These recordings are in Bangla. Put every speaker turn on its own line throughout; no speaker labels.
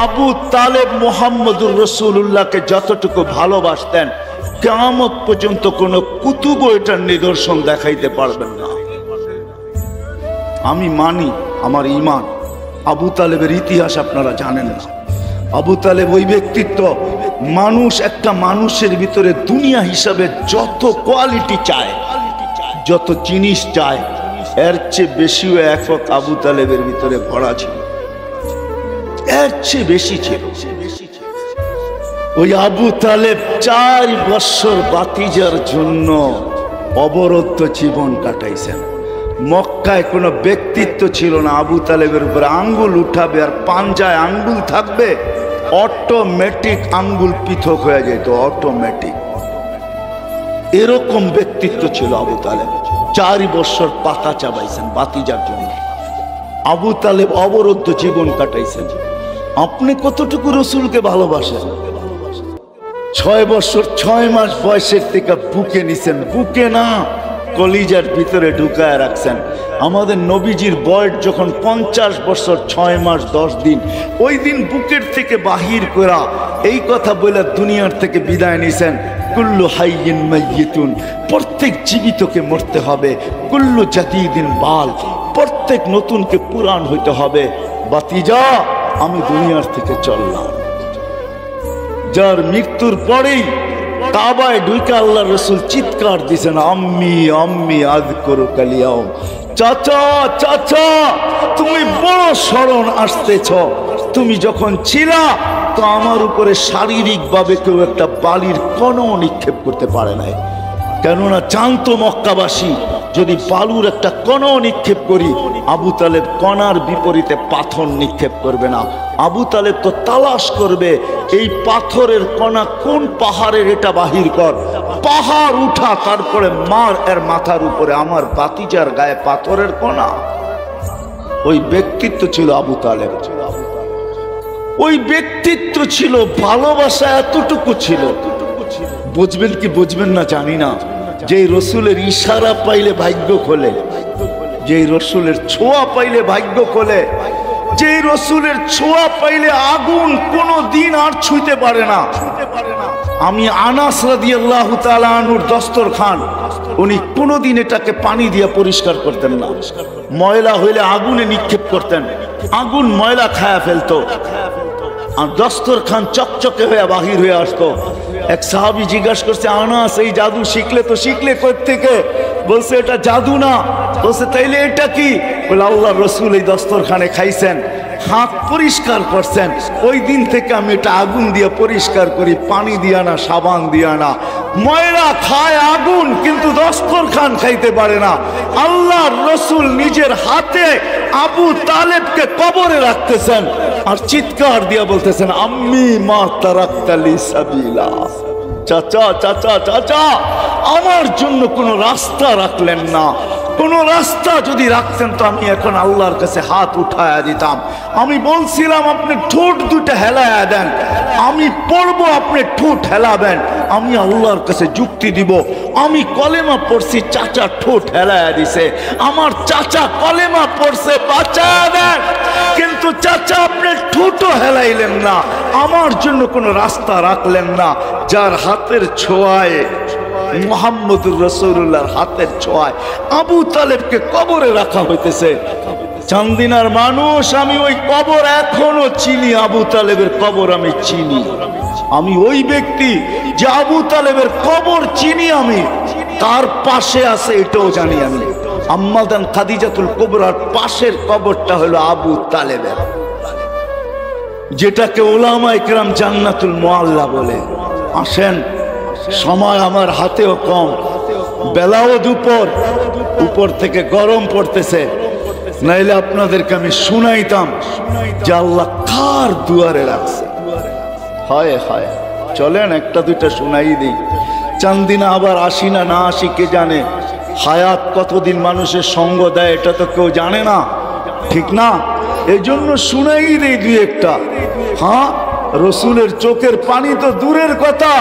আবু তালেব মুহাম্মদুর রাসূলুল্লাহকে যতটুকু ভালোবাসতেন, কিয়ামত পর্যন্ত কোন কুতুব এটার নিদর্শন দেখাইতে পারবেন না। আমি মানি, আমার ঈমান। আবু তালেবের ইতিহাস আপনারা জানেন না। আবু তালেব ওই ব্যক্তিত্ব, মানুষ একটা মানুষের ভিতরে দুনিয়া হিসাবে যত কোয়ালিটি চায়, যত জিনিস চায়, এর চেয়ে বেশিও একক আবু তালেবের ভিতরে ভরা ছিল, এর চেয়ে বেশি ছিল। ওই আবু তালেব 4 বছর বাতিজার জন্য অবরুদ্ধ জীবন কাটাইছেন। মক্কায় কোনো ব্যক্তিত্ব ছিল না আবু তালেবের উপরে আঙ্গুল উঠাবে আর পাঞ্জায় আঙ্গুল থাকবে, অটোমেটিক আঙ্গুল পৃথক হয়ে যেত, অটোমেটিক। এরকম ব্যক্তিত্ব ছিল আবু তালেব। 4 বছর পাতা চাবাইছেন বাতিজার জন্য। আবু তালেব অবরুদ্ধ জীবন কাটাইছেন। আপনি কতটুকু রসুলকে ভালোবাসেন? 6 বছর 6 মাস বয়সের থেকে বুকে নিছেন, বুকে না কলিজার ভিতরে ঢুকায় রাখছেন। আমাদের নবীজির বয়স যখন 50 বছর 6 মাস 10 দিন, ওই দিন বুকের থেকে বাহির করা এই কথা বলে দুনিয়ার থেকে বিদায় নিছেন। কুল্লু হাইয়িন মাইয়িতুন, প্রত্যেক জীবিতকে মরতে হবে। কুল্লু জাদীদিন বাল, প্রত্যেক নতুনকে পুরান হইতে হবে। বাতিজা, আমি দুনিয়ার থেকে চললাম। যার মৃত্যুর পরেই কাবায় ঢুকে আল্লাহ রসুল চিৎকার দিছেন, আম্মি আম্মি আযকুরুকা আল-ইয়াওম। চাচা চাচা, তুমি বড় স্মরণ আসতেছ। তুমি যখন ছিলা তো আমার উপরে শারীরিকভাবে কেউ একটা বালির কণাও নিক্ষেপ করতে পারে নাই। কেননা জানতো মক্কাবাসী, যদি বালুর একটা কণাও নিক্ষেপ করি, আবু তালেব কণার বিপরীতে পাথর নিক্ষেপ করবে না। আবু তালেব তো তালাশ করবে এই পাথরের কণা কোন পাহাড়ের, এটা বাহির কর। পাহাড় উঠা, তারপরে মার এর মাথার উপরে আমার বাতিজার গায়ে পাথরের কণা। ওই ব্যক্তিত্ব ছিল আবু তালেব। ওই ব্যক্তিত্ব ছিল, ভালোবাসা এতটুকু ছিল। বুঝবেন কি বুঝবেন না জানি না, যে রসুলের ইশারা পাইলে ভাগ্য খোলে, যে রসুলের ছোঁয়া পাইলে ভাগ্য খোলে, যে রসুলের ছোঁয়া পাইলে আগুন কোনো দিন আর ছুঁতে পারে না। আমি আনাস রাদিয়াল্লাহু তাআলা আনহুর দস্তরখান, উনি কোনোদিন এটাকে পানি দিয়ে পরিষ্কার করতেন না। ময়লা হইলে আগুনে নিক্ষেপ করতেন, আগুন ময়লা খায়া ফেলতো, আর দস্তরখান চকচকে হয়ে বাহির হয়ে আসতো। এক সাহাবী জিজ্ঞাসা করছে, আনাস এই জাদু শিখলে তো শিখলে কই থেকে? বলছে এটা জাদু না। বলছে তাইলে এটা কি? বলে আল্লাহ রসুল এই দস্তরখানে খাইছেন, হাত পরিষ্কার করছেন, ওই দিন থেকে আমি এটা আগুন দিয়ে পরিষ্কার করি, পানি দিয়া না, সাবান দিয়া না। ময়লা খায় আগুন, কিন্তু দস্তরখান খাইতে পারে না। আল্লাহ রসুল নিজের হাতে আবু তালেবকে কবরে রাখতেছেন আর চিৎকার দিয়া বলতেছেন, আম্মি মা তারাকতা লি সাবিলা। চাচা চাচা চাচা, আমার জন্য কোনো রাস্তা রাখলেন না। কোনো রাস্তা যদি রাখতেন তো আমি এখন আল্লাহর কাছে হাত উঠায়া দিতাম। আমি বলছিলাম আপনি ঠোঁট দুটো হেলায়া দেন, আমি পড়বো, আপনি ঠোঁট হেলাবেন, আমি আল্লাহর কাছে যুক্তি দিব। আমি কলেমা পড়ছি, চাচা ঠোঁট হেলায়া দিছে। আমার চাচা কলেমা পড়ছে, বাঁচায়া দেন, কিন্তু চাচা আপনি ঠোঁটও হেলাইলেন না, আমার জন্য কোনো রাস্তা রাখলেন না। যার হাতের ছোঁয়ায়, মুহাম্মদুর রাসূলুল্লাহর হাতের ছোঁয়ায় আবু তালেবকে কবরে রাখা হইতেছে। চান্দিনার মানুষ, আমি ওই কবর এখনো চিনি, আবু তালেবের কবর আমি চিনি। আমি ওই ব্যক্তি যে আবু তালেবের কবর চিনি, আমি তার পাশে আছে এটাও জানি। আমি আম্মাদান খাদিজাতুল কুবরার পাশের কবরটা হলো আবু তালেবের, যেটাকে উলামায়ে কেরাম জান্নাতুল মুআল্লা বলে। আসেন, সময় আমার হাতেও কম, বেলাও দুপুর, উপর থেকে গরম পড়তেছে, নাইলে আপনাদেরকে আমি শুনাইতাম যে আল্লাহ কার দুয়ারে রাখছে। হয় হয়, চলেন একটা দুইটা শুনাই দিই। চান্দিনা আবার আসি না না আসি কে জানে। হায়াত কতদিন মানুষের সঙ্গ দেয় এটা তো কেউ জানে না, ঠিক না? এই জন্য শুনাই দিই দুই একটা। হ্যাঁ, রসুলের চোখের পানি তো দূরের কথা,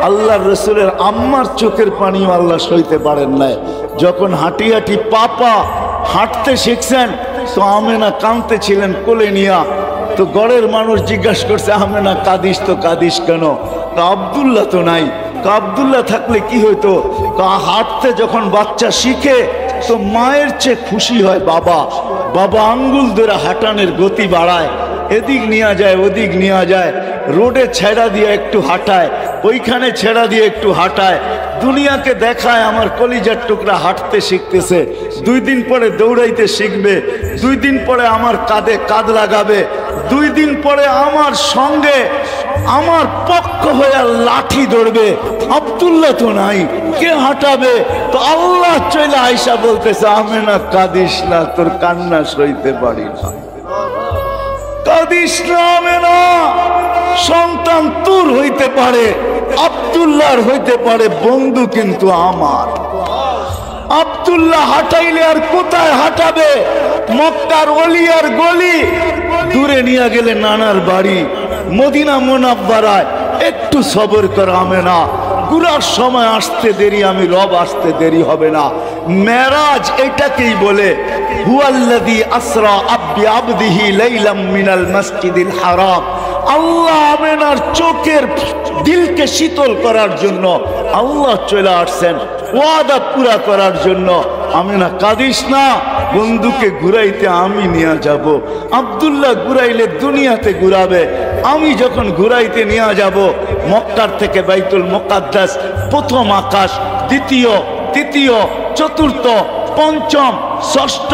আল্লাহ রসুলের আম্মার চোখের পানিও আল্লাহ সইতে পারেন নাই। যখন হাঁটি হাঁটি পাপা হাঁটতে শিখছেন তো আমেনা কাঁদতে ছিলেন কোলে নিয়া, তো গড়ের মানুষ জিজ্ঞাসা করছে আমেনা কাঁদিস তো কাঁদিস কেন? আব্দুল্লাহ তো নাই। আব্দুল্লাহ থাকলে কি হইতো? হাঁটতে যখন বাচ্চা শিখে তো মায়ের চেয়ে খুশি হয় বাবা। বাবা আঙ্গুল ধরে হাঁটানোর গতি বাড়ায়, এদিক নিয়ে যায় ওদিক নিয়ে যায়, রোডে ছেড়া দিয়ে একটু হাঁটায়, ওইখানে ছেড়া দিয়ে একটু হাঁটায়, দুনিয়াকে দেখায় আমার কলিজার টুকরা হাঁটতে শিখতেছে। 2 দিন পরে দৌড়াইতে শিখবে, 2 দিন পরে আমার কাঁধে কাঁধ লাগাবে, 2 দিন পরে আমার সঙ্গে আমার পক্ষ হয়ে লাঠি ধরবে। আব্দুল্লাহ তো নাই, কে হাঁটাবে? তো আল্লাহ চলে আয়সা বলতেছে আমেনা কাঁদিস না, তোর কান্না সইতে পারি না, কাঁদিস না আমেনা। সন্তান তোর হইতে পারে, আব্দুল্লাহর হইতে পারে, বন্ধু কিন্তু আমার। আব্দুল্লাহ হাঁটাইলে আর কোথায় হাঁটাবে? মক্কার অলিয়ার গলি, দূরে নিয়ে গেলে নানার বাড়ি, মদিনা মুনাব্বারায়। একটু সবর কর আমেনা, ঘুরার সময় আসতে দেরি, আমি রব আসতে দেরি হবে না। মেরাজ এটাকেই বলে, হুয়াল্লাযী আসরা বিআবদিহি লাইলাম মিনাল মসজিদিল হারাম। আল্লাহ আমেনার চোখের দিলকে শীতল করার জন্য আল্লাহ চলে আসছেন, ওয়াদা পুরা করার জন্য। আমেনা কাঁদিস না, বন্ধুকে ঘুরাইতে আমি নিয়ে যাব। আব্দুল্লাহ ঘুরাইলে দুনিয়াতে ঘুরাবে, আমি যখন ঘুরাইতে নিয়ে যাব মক্কার থেকে বাইতুল মুকাদ্দাস, প্রথম আকাশ, দ্বিতীয়, তৃতীয়, চতুর্থ, পঞ্চম, ষষ্ঠ,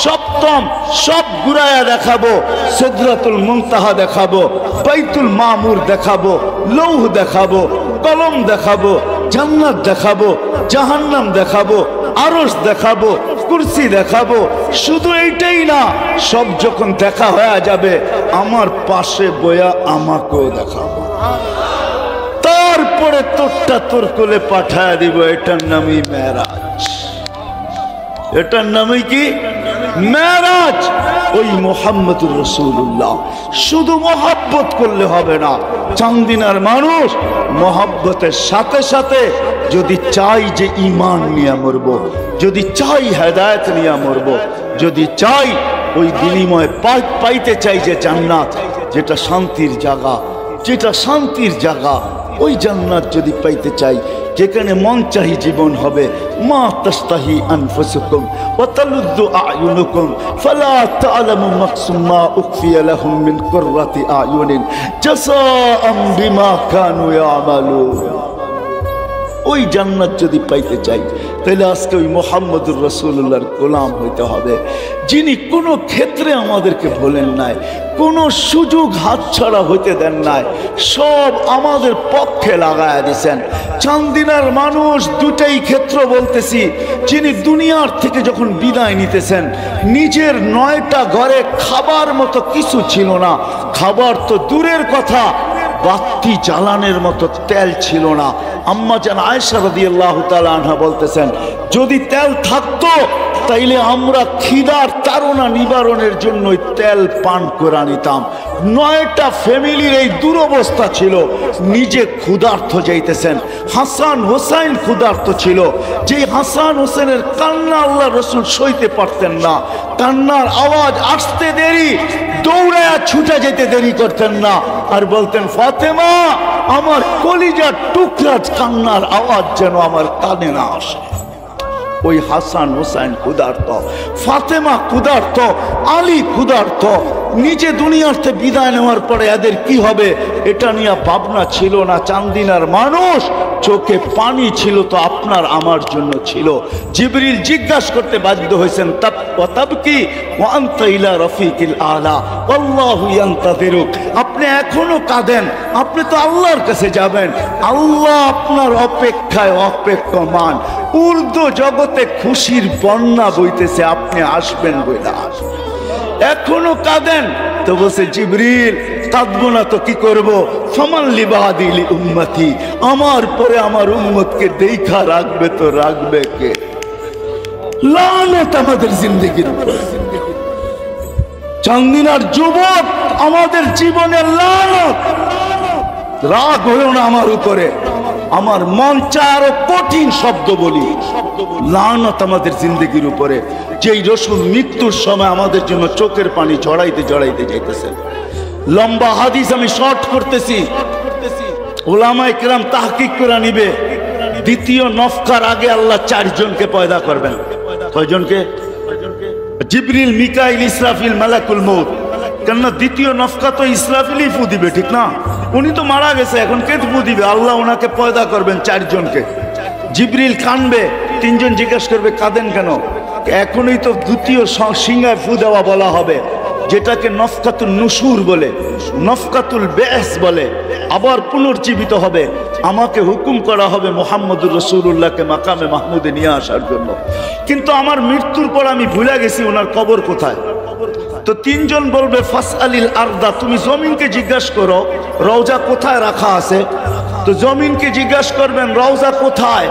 সপ্তম সব ঘুরায়া দেখাবো। সিদরাতুল মুনতাহা দেখাবো, বাইতুল মামুর দেখাবো, লৌহ দেখাবো, কলম দেখাবো, জান্নাত দেখাবো, জাহান্নাম দেখাবো, আরশ দেখাবো, কুরসি দেখাবো। শুধু এইটাই না, সব যখন দেখা হয়ে যাবে আমার পাশে বয়া আমাকেও দেখাবো, তারপরে তোরটা তোর কোলে পাঠায় দিব। এটার নামই মেরাজ। এটার নামই কি? মেরাজ। ওই মুহাম্মদুর রাসূলুল্লাহ। শুধু মহব্বত করলে হবে না। চান্দিনার মানুষ মহব্বতের সাথে সাথে যদি চাই যে ঈমান নিয়ে মরব, যদি চাই হেদায়েত নিয়ে মরব, যদি চাই ওই বিনিময়ে পাইতে চাই যে জান্নাত, যেটা শান্তির জায়গা, যেটা শান্তির জায়গা, ওই জান্নাত যদি পাইতে চাই, যেখানে মন চাহি জীবন হবে। মা তাস্তাহি আনফুসুকুম ওয়া তালুযু আ'য়ুনুকুম ফালা তা'লামু নাফসুম মা উখফিয়া লাহুম মিন কুররাতি আ'য়ুনিন জাযাআম বিমা কানু ইয়ামালুন। ওই জান্নাত যদি পাইতে চাই তাহলে আজকে ওই মুহাম্মদুর রাসূলুল্লাহর গোলাম হইতে হবে, যিনি কোনো ক্ষেত্রে আমাদেরকে বলেন নাই, কোনো সুযোগ হাতছাড়া হইতে দেন নাই, সব আমাদের পক্ষে লাগায়া দিয়েছেন। চান্দিনার মানুষ দুটাই ক্ষেত্র বলতেছি, যিনি দুনিয়ার থেকে যখন বিদায় নিতেছেন, নিজের 9টা ঘরে খাবার মতো কিছু ছিল না। খাবার তো দূরের কথা, বাতি জ্বালানোর মতো তেল ছিল না। আম্মা জান আয়েশা রাদিয়াল্লাহু তাআলা আনহা বলতেছেন, যদি তেল থাকতো তাইলে আমরা খিদার তাড়না নিবারণের জন্য তেল পান করে নিতাম। 9টা ফ্যামিলির এই দুরবস্থা ছিল, নিজে ক্ষুধার্ত যাইতেছেন। হাসান হোসেন ক্ষুধার্ত ছিল, যে হাসান হোসেনের কান্না আল্লাহ রসুল সইতে পারতেন না। কান্নার আওয়াজ আসতে দেরি, দৌড়ায়া ছুটে যেতে দেরি করতেন না, আর বলতেন ফাতেমা আমার কলিজার টুকরা কান্নার আওয়াজ যেন আমার কানে না আসে। ওই হাসান হোসেন ক্ষুধার্ত, ফাতেমা ক্ষুধার্ত, আলী ক্ষুধার্ত। নিজে দুনিয়াতে বিদায় নেওয়ার পরে এদের কি হবে এটা নিয়ে ভাবনা ছিল না। চান্দিনার মানুষ চোখে পানি ছিল তো আপনার আমার জন্য ছিল। জিবরিল জিজ্ঞাসা করতে বাধ্য হয়েছেন, তাবকি ওয়া আনতা ইলা রফিকিল আলা আল্লাহু ইয়ান্তাযিরুক। আপনি এখনো কাঁদেন, আপনি তো আল্লাহর কাছে যাবেন, আল্লাহ আপনার অপেক্ষায় অপেক্ষমান। উর্দু জগতে খুশির বন্যা বইতেছে, আপনি আসবেন বইলা এখনো কাঁদেন। তো বলছে জিবরিল কাঁদবো না তো কি করবো? ফামান লিবাদি লি উম্মতি, আমার পরে আমার উম্মতকে দেখা রাখবে তো রাখবে কে? লানত আমাদের জিন্দেগির উপর। চান্দিনার যুবক আমাদের জীবনের লানত। রাগ হলো না আমার উপরে, আমার মন চায় আরো কঠিন শব্দ বলি। লানত আমাদের জিন্দেগির উপরে, যেই রসুল মৃত্যুর সময় আমাদের জন্য চোখের পানি ঝরাইতে ঝরাইতে যাইতেছেন। লম্বা হাদিস আমি শর্ট করতেছি, উলামায়ে কেরাম তাহকিক করে নিবে। দ্বিতীয় নফকার আগে আল্লাহ 4 জনকে পয়দা করবেন। কয়জনকে? জিবরিল, মিকাইল, ইসরাফিল, মালাকুল মউত। কেননা দ্বিতীয় নফকা তো ইসরাফিলই ফু দিবে, ঠিক না? উনি তো মারা গেছে, এখন কে ফু দিবে? আল্লাহ ওনাকে পয়দা করবেন 4 জনকে। জিবরিল কানবে, 3 জন জিজ্ঞেস করবে কাঁদেন কেন? এখনই তো দ্বিতীয় সিংহায় ফু দেওয়া বলা হবে, যেটাকে নফকাতুল নুশুর বলে, নফকাতুল বেস বলে। আবার পুনর্জীবিত হবে, আমাকে হুকুম করা হবে মুহাম্মদুর রাসূলুল্লাহকে মাকামে মাহমুদে নিয়ে আসার জন্য। কিন্তু আমার মৃত্যুর পর আমি ভুলে গেছি ওনার কবর কোথায়। তো 3 জন বলবে ফাসআলিল আরদা, তুমি জমিনকে জিজ্ঞাসা করো রওজা কোথায় রাখা আছে। তো জমিনকে জিজ্ঞাসা করবেন রওজা কোথায়,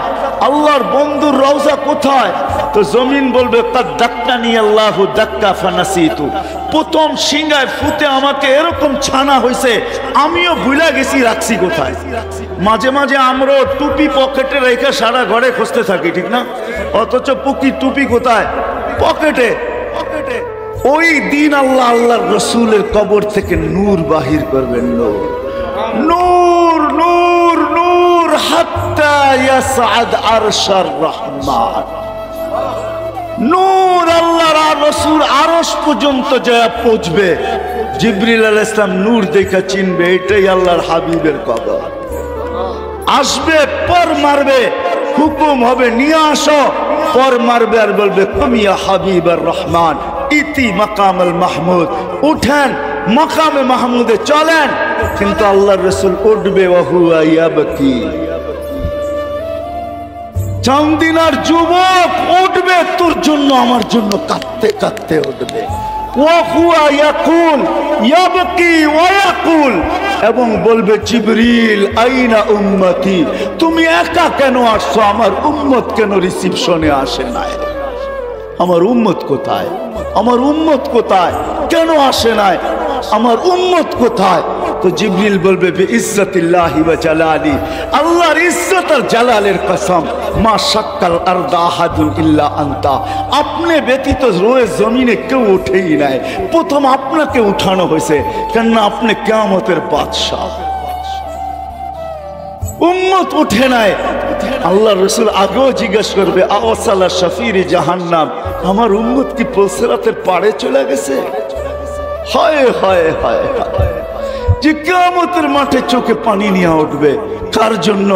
আল্লাহর বন্ধুর রওজা কোথায়। তো জমিন বলবে কাদ দাক্কানি আল্লাহু দাক্কা ফানাসিতু, প্রথম সিংহায় ফুতে আমাকে এরকম ছানা হয়েছে, আমিও ভুলে গেছি রাখছি কোথায়। মাঝে মাঝে আমরা টুপি পকেটে রেখে সারা ঘরে খুঁজতে থাকি, ঠিক না? অথচ পুকি টুপি কোথায়? পকেটে। ওই দিন আল্লাহ আল্লাহর রাসূলের কবর থেকে নূর বাহির করবেন, নূর নূর নূর নূর হাত্তা ইয়াসআদ আরশার রহমান। নূর আল্লাহর আর রাসূল আরশ পর্যন্ত যায় পৌঁছবে। জিবরিল আলাইহিস সালাম নূর দেখা চিনবে এটাই আল্লাহর হাবিবের কবর। আসবে, পর মারবে, হুকুম হবে নিয়ে আসো, পর মারবে আর বলবে কুমিয়া হাবিবার রহমান ইতি মাকামুল মাহমুদ, উঠেন মাকামে মাহমুদে চলেন। কিন্তু আল্লাহর রাসূল উঠবে ওয়া হুয়া ইয়াবকি, চান্দিনার যুবক উঠবে তোর জন্য আমার জন্য কাঁদতে কাঁদতে উঠবে। ওয়া হুয়া ইয়াকুল ইয়াবকি ওয়া ইয়াকুল, এবং বলবে জিবরিল আইনা উম্মতি, তুমি একা কেন আসছো, আমার উম্মত কেন রিসিপশনে আসে নাই? আমার উম্মত কোথায়? আমার উম্মত কোথায়? কেন আসে নাই? আমার উম্মত কোথায়? তো জিবরিল বলবে বিইজ্জাতিল্লাহি ওয়া জালালি, আল্লাহর ইজ্জত আর জালালের কসম, মা শাক্কাল আরদা আহাদুন ইল্লা আনতা, আপনি ব্যতীত রোয়ে জমিনে কেউ ওঠেই নাই, প্রথম আপনাকে উঠানো হয়েছে, কেননা আপনি কিয়ামতের বাদশা। উম্মত উঠে নাই। আল্লাহর রাসূল আগেও জিজ্ঞেস করবে আওসালা শাফিরি জাহান্নাম, আমার উম্মত কি পুলসিরাতের পাড়ে চলে গেছে? হায় হায় হায় হায়, যে কিয়ামতের মাঠে চোখে পানি নিয়ে উঠবে। কার জন্য?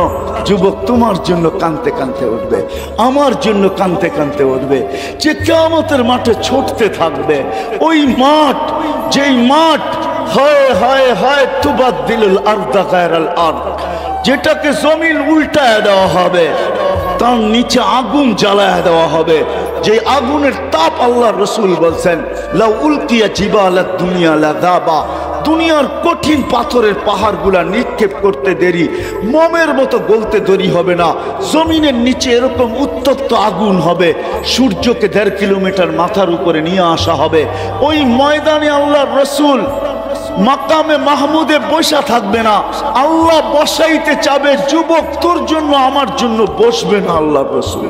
যুবক তোমার জন্য কাঁদতে কাঁদতে উঠবে, আমার জন্য কাঁদতে কাঁদতে উঠবে। যে কিয়ামতের মাঠে ছুটতে থাকবে, ওই মাঠ, যেই মাঠ হায় হায় হায় তুবাদদিলুল আরদা গায়রাল আরদ, যেটাকে জমিন উল্টায় দেওয়া হবে, তার নিচে আগুন জ্বালায় দেওয়া হবে। যে আগুনের তাপ আল্লাহর রাসূল বলছেন লাউ উলকিয়া জিবালাত দুনিয়া লাযাবা, দুনিয়ার কঠিন পাথরের পাহাড়গুলা নিক্ষেপ করতে দেরি, মোমের মতো গলতে দেরি হবে না। জমিনের নিচে এরকম উত্তপ্ত আগুন হবে, সূর্যকে 1.5 কিলোমিটার মাথার উপরে নিয়ে আসা হবে। ওই ময়দানে আল্লাহর রাসূল মাকামে মাহমুদে বসা থাকবে না, আল্লাহ বসাইতে চাবে, যুবক তোর জন্য আমার জন্য বসবে না আল্লাহর রাসূল।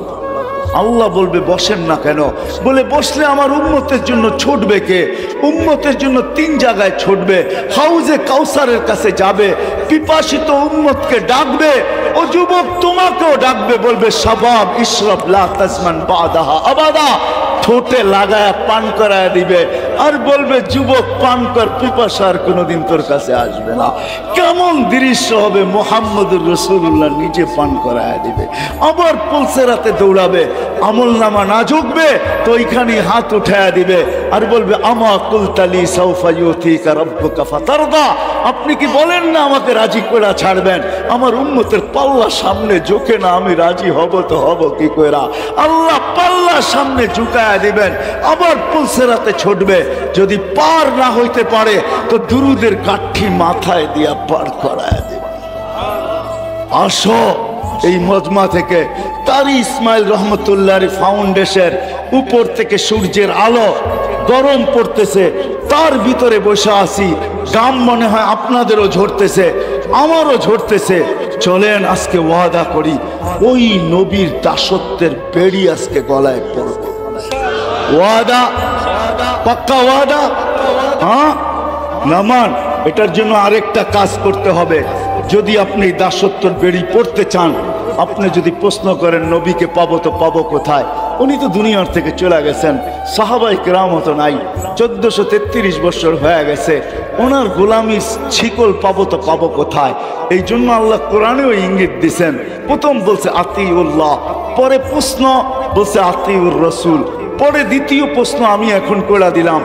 আল্লাহ বলবে বসেন না কেন? বলে বসলে আমার উম্মতের জন্য ছুটবে কে? উম্মতের জন্য 3 জায়গায় ছুটবে। হাউজে কাউসারের কাছে যাবে, পিপাসিত উম্মতকে ডাকবে, ও যুবক তোমাকেও ডাকবে, বলবে শাবাব ইশরাব লা তাজমান বাদাহা আবাদা, ঠোঁটে লাগায় পান করায় দিবে, আর বলবে যুবক পান কর, পিপাসা আর কোনোদিন তোর কাছে আসবে না। কেমন দৃশ্য হবে! মুহাম্মদুর রাসূলুল্লাহ নিজে পান করায় দিবে, আবার পুলসিরাতে দৌড়াবে, আমল নামা না ঝুঁকবে তো ওইখানে হাত উঠায় দিবে আর বলবে আমা কুলতালি সাউফা ইউতিকা রাব্বুকা ফাতারদা, আপনি কি বলেন না আমাকে রাজি করে ছাড়বেন? আমার উম্মতের পাল্লা সামনে ঝুঁকে না, আমি রাজি হব তো হব কি করে? আল্লাহ পাল্লা সামনে ঝুঁকায় দিবেন, আবার পুলসিরাতে ছুটবে। যদি পার না হইতে পারে তো দুরুদের কাঠি মাথায় দিয়া পার করায় দিবে। আসো এই মজমা থেকে কারি ইসমাইল রহমতুল্লাহর ফাউন্ডেশন, উপর থেকে সূর্যের আলো গরম পড়তেছে, তার ভিতরে বসে আছি, গাম মনে হয় আপনাদেরও ঝরতেছে, আমারও ঝরতেছে। চলেন আজকে ওয়াদা করি, ওই নবীর দাসত্বের বেড়ি আজকে গলায় পড়ব। ওয়াদা, পাক্কা ওয়াদা। হ্যাঁ নামান এটার জন্য আরেকটা কাজ করতে হবে। যদি আপনি দাসত্বর বেড়ি পড়তে চান, আপনি যদি প্রশ্ন করেন নবীকে পাবো তো পাবো কোথায়, উনি তো দুনিয়ার থেকে চলে গেছেন, সাহাবায়ে কেরাম তো নাই, 1433 বছর হয়ে গেছে, ওনার গোলামির শিকল পাবো তো পাবো কোথায়? এই জন্য আল্লাহ কোরআনেও ইঙ্গিত দিছেন। প্রথম বলছে আতিউল্লাহ, পরে প্রশ্ন বলছে আতিউর রসুল, পরে দ্বিতীয় প্রশ্ন আমি এখন করে দিলাম,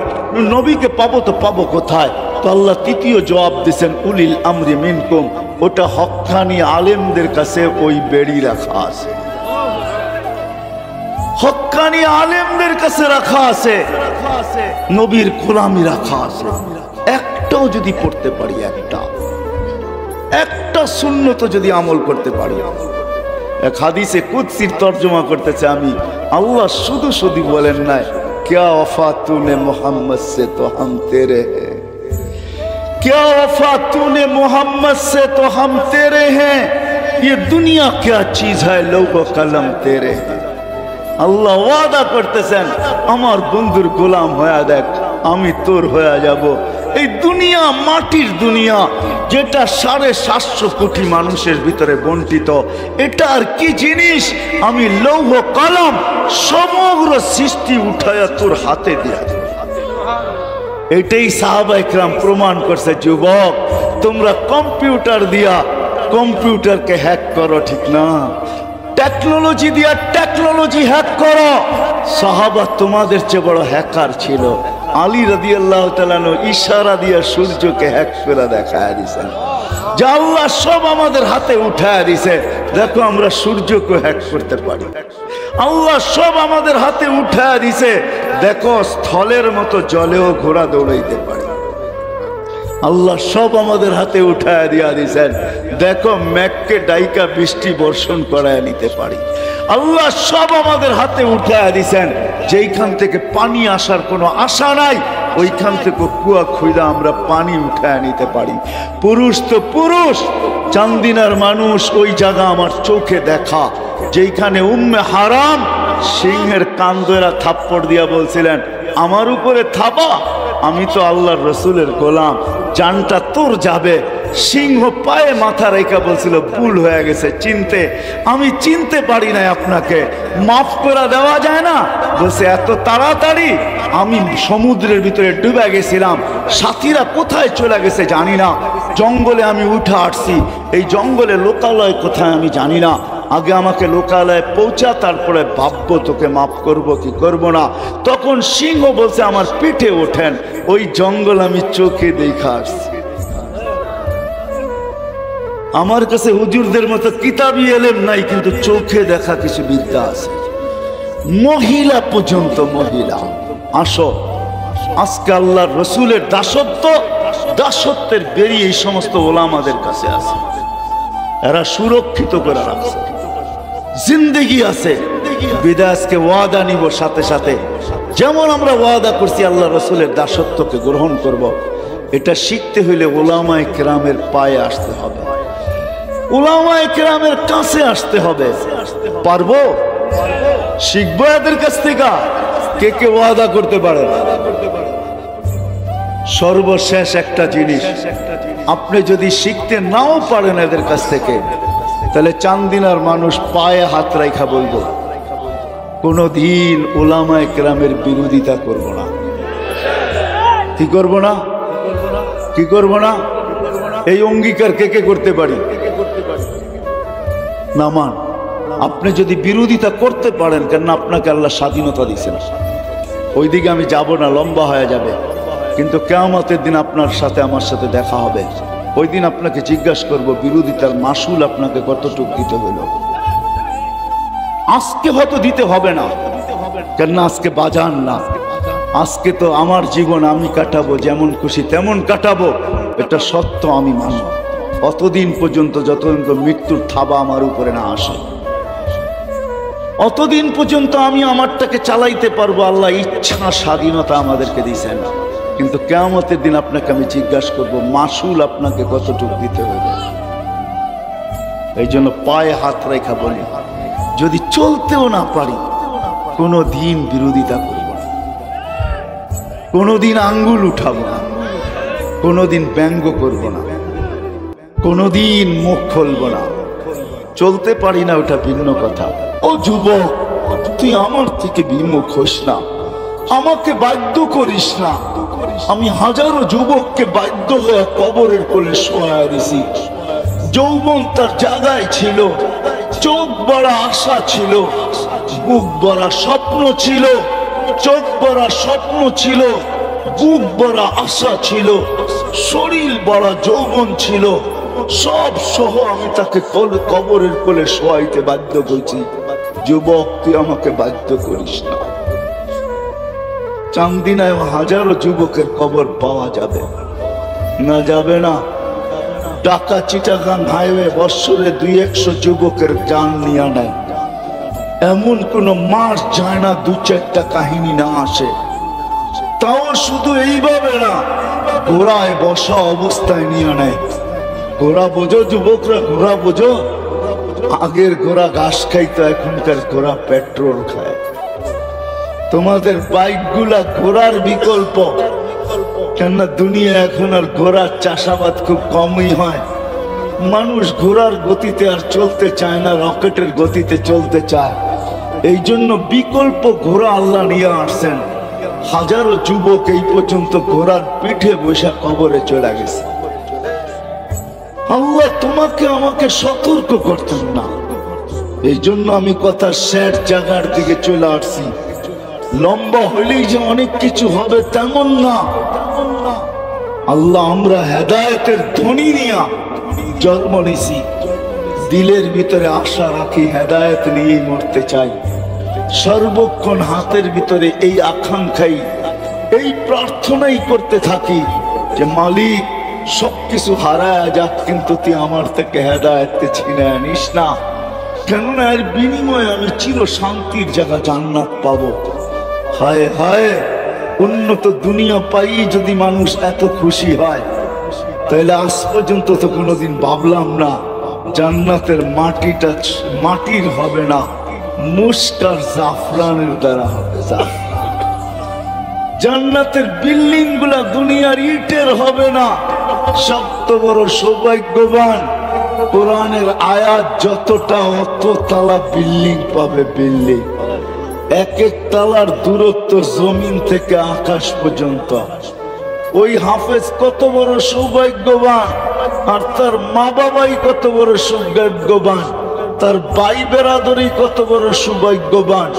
নবীকে পাবো তো পাবো কোথায়? তো আল্লাহ তৃতীয় জবাব দিছেন উলিল আমরি মিনকুম, ওটা হক্কানি আলেমদের কাছে ওই বেড়ি রাখা আছে, হক্কানি আলেমদের কাছে রাখা আছে, নবীর গোলামি রাখা আছে। একটাও যদি পড়তে পারি, একটা সুন্নত যদি আমল করতে পারি। এক হাদিসে কুদসির তর্জমা করতেছে আমি, আল্লাহ শুধু শুধু বলেন নাই क्या वफा तूने मोहम्मद से तो हम तेरे हैं, क्या वफा तूने मोहम्मद से तो हम तेरे हैं, ये दुनिया क्या चीज है लोगो कलम तेरे हैं। আল্লাহ ওয়াদা করতেছেন আমার বন্ধুর গোলাম হয়ে দেখ, আমি তোর হয়ে যাব। এই দুনিয়া মাটির দুনিয়া, যেটা 750 কোটি মানুষের ভিতরে বন্টিত, এটা আর কি জিনিস? আমি লৌহ কলম সমগ্র সৃষ্টি উঠায়া তোর হাতে দিয়া। এটাই সাহাবায়ে কেরাম প্রমাণ করছে। যুবক, তোমরা কম্পিউটার দিয়া কম্পিউটারকে হ্যাক করো, ঠিক না? টেকনোলজি দিয়া টেকনোলজি হ্যাক করো। সাহাবা তোমাদের চেয়ে বড় হ্যাকার ছিল। আলী রাদিয়াল্লাহু তাআলা ইশারা দিয়া সূর্যকে হ্যাক করে দেখায় দিয়েছেন, যে আল্লাহ সব আমাদের হাতে উঠায় দিছে, দেখো আমরা সূর্যকে হ্যাক করতে পারি। আল্লাহ সব আমাদের হাতে উঠায় দিছে, দেখো স্থলের মতো জলেও ঘোড়া দৌড়াইতে পারি। আল্লাহ সব আমাদের হাতে উঠায় দিয়া দিয়েছেন, দেখো মেঘকে ডাইকা বৃষ্টি বর্ষণ করায় নিতে পারি। আল্লাহ সব আমাদের হাতে উঠায় দিয়েছেন, যেইখান থেকে পানি আসার কোনো আশা নাই, ওইখান থেকে কুয়া খুঁজা আমরা পানি উঠায় নিতে পারি। পুরুষ তো পুরুষ, চান্দিনার মানুষ, ওই জায়গা আমার চোখে দেখা, যেইখানে উম্মে হারাম সিংহের কান ধরে থাপ্পড় দিয়া বলছিলেন আমার উপরে থাপা, আমি তো আল্লাহর রসুলের গোলাম, জানটা তোর যাবে। সিংহ পায়ে মাথা রেখা বলছিল ভুল হয়ে গেছে, আমি চিনতে পারি না, আপনাকে মাফ করে দেওয়া যায় না? বলছে এত তাড়াতাড়ি? আমি সমুদ্রের ভিতরে ডুবে গেছিলাম, সাথীরা কোথায় চলে গেছে জানি না, জঙ্গলে আমি উঠে আসছি, এই জঙ্গলে লোকালয় কোথায় আমি জানি না, আগে আমাকে লোকালয়ে পৌঁছা, তারপরে ভাববো তোকে মাফ করব কি করব না। তখন সিংহ বলছে আমার পিঠে ওঠেন, ওই জঙ্গল আমি চোখে দেখা আসছি। আমার কাছে হুজুরদের মতো কিতাবি এলেম নাই, কিন্তু চোখে দেখা কিছু বিদ্যা আছে। মহিলা পর্যন্ত, মহিলা আসো, আজকে আল্লাহর রসুলের দাসত্বের বেরিয়ে এই সমস্ত ওলামাদের কাছে আছে, এরা সুরক্ষিত করে রাখছে, জিন্দেগি আছে। বিদাসকে ওয়াদা নিব সাথে সাথে, যেমন আমরা ওয়াদা করছি আল্লাহ রসুলের দাসত্বকে গ্রহণ করব। এটা শিখতে হইলে ওলামায়ে কেরামের পায়ে আসতে হবে, উলামায়ে কেরামের কাছে আসতে হবে। পারবো? শিখবো এদের কাছ থেকে? কে কে ওয়াদা করতে পারে? সর্বশেষ একটা জিনিস, আপনি যদি শিখতে নাও পারেন এদের কাছ থেকে, তাহলে চান্দিনার মানুষ পায়ে হাত রাখা বলবো কোনদিন উলামায়ে কেরামের বিরোধিতা করব না। কি করব না? কি করব না? এই অঙ্গীকার কে কে করতে পারি? নামান। আপনি যদি বিরোধিতা করতে পারেন, কেন আপনাকে আল্লাহ স্বাধীনতা দিয়েছেন, ওইদিকে আমি যাব না, লম্বা হয়ে যাবে। কিন্তু কিয়ামতের দিন আপনার সাথে আমার সাথে দেখা হবে, ওই দিন আপনাকে জিজ্ঞাসা করব বিরোধিতার মাসুল আপনাকে কতটুকু দিতে হলো। আজকে হয়তো দিতে হবে না, কেন আজকে বাজান না, আজকে তো আমার জীবন আমি কাটাবো, যেমন খুশি তেমন কাটাবো, এটা সত্য আমি মানি। অতদিন পর্যন্ত যতদিন মৃত্যুর থাবা আমার উপরে না আসে, অতদিন পর্যন্ত আমি আমারটাকে চালাইতে পারবো। আল্লাহ ইচ্ছা স্বাধীনতা আমাদেরকে দিয়েছেন, কিন্তু কিয়ামতের দিন আপনাকে আমি জিজ্ঞাসা করব মাসুল আপনাকে কতটুকু দিতে হবে। এই জন্য পায়ে হাত রেখা বলি, যদি চলতেও না পারি কোনো দিন বিরোধিতা করব না, কোনোদিন আঙ্গুল উঠাবো না, কোনোদিন ব্যঙ্গ করব না, কোনোদিন মুখ খুলব না। চলতে পারি না, ওটা ভিন্ন কথা। ও যুবক, তুই আমার থেকে বিমুখ হোস না, আমাকে বাধ্য করিস না। আমি হাজারো যুবককে বাধ্য হয়ে কবরের কোলে শোয়া দিছি। যৌবন তার জায়গায় ছিল, চোখ বড়া আশা ছিল, বুক বড়া স্বপ্ন ছিল, চোখ বড়া স্বপ্ন ছিল, বুক বড়া আশা ছিল, শরীর বড়া যৌবন ছিল, সব সহ আমি তাকে কবরের কোলে শোয়াইতে বাধ্য করছি। যুবক, তুই আমাকে বাধ্য করিস না। চান্দিনায় হাজারো যুবকের কবর পাওয়া যাবে না? যাবে না? ঢাকা চিটাগাং হাইওয়ে বৎসরে 200 যুবকের জান নিয়ে নেয়, এমন কোন মাস যায় না 2-4টা কাহিনী না আসে। তাও শুধু এইভাবে না, ঘোড়ায় বসা অবস্থায় নিয়ে নেয়। ঘোড়া বোঝো যুবকরা, ঘোড়া বোঝো? আগের ঘোড়া ঘাস খাইতো, এখনকার ঘোড়া পেট্রোল খায়। তোমাদের বাইক গুলা ঘোড়ার বিকল্প, কেননা দুনিয়া এখন আর ঘোড়ার চাষাবাদ খুব কমই হয়। মানুষ ঘোড়ার গতিতে আর চলতে চায় না, রকেটের গতিতে চলতে চায়। এই জন্য বিকল্প ঘোড়া আল্লাহ নিয়ে আসছেন। হাজারো যুবক এই পর্যন্ত ঘোড়ার পিঠে বসে কবরে চলে গেছে। আল্লাহ তোমাকে আমাকে সতর্ক করতেন না, এই জন্য আমি কথা শেষ জায়গার দিকে চলে আসছি। লম্বা হলেই যে অনেক কিছু হবে তেমন না। আল্লাহ, আমরা হেদায়েতের ধ্বনি নিয়ে জন্ম নিছি, দিলের ভিতরে আশা রাখি, হেদায়েত নিয়েই মরতে চাই। সর্বক্ষণ হাতের ভিতরে এই আকাঙ্ক্ষাই, এই প্রার্থনাই করতে থাকি যে মালিক সবকিছু হারায় যাক, কিন্তু তুই আমার থেকে হেদায়েতকে ছিনে আনিস না। কেননা এর বিনিময়ে আমি চির শান্তির জায়গা জান্নাত পাবো। হায় হায়, উন্নত দুনিয়া পাই যদি মানুষ এত খুশি হয়, তাহলে আজ পর্যন্ত তো কোনোদিন ভাবলাম না জান্নাতের মাটিটা মাটির হবে না, মুস্কার জাফরানের দ্বারা হবে। জান্নাতের বিল্ডিং গুলা দুনিয়ার ইটের হবে না। সবচেয়ে বড় সৌভাগ্যবান, কোরআনের আয়াত যতটা অত তালা বিল্ডিং পাবে। বিল্ডিং এক এক তালার দূরত্ব জমিন থেকে আকাশ পর্যন্ত। ওই হাফেজ কত বড় সৌভাগ্যবান, আর তার মা বাবাই কত বড় সৌভাগ্যবান, তার ভাই বেরাদরি কত বড় সৌভাগ্যবান,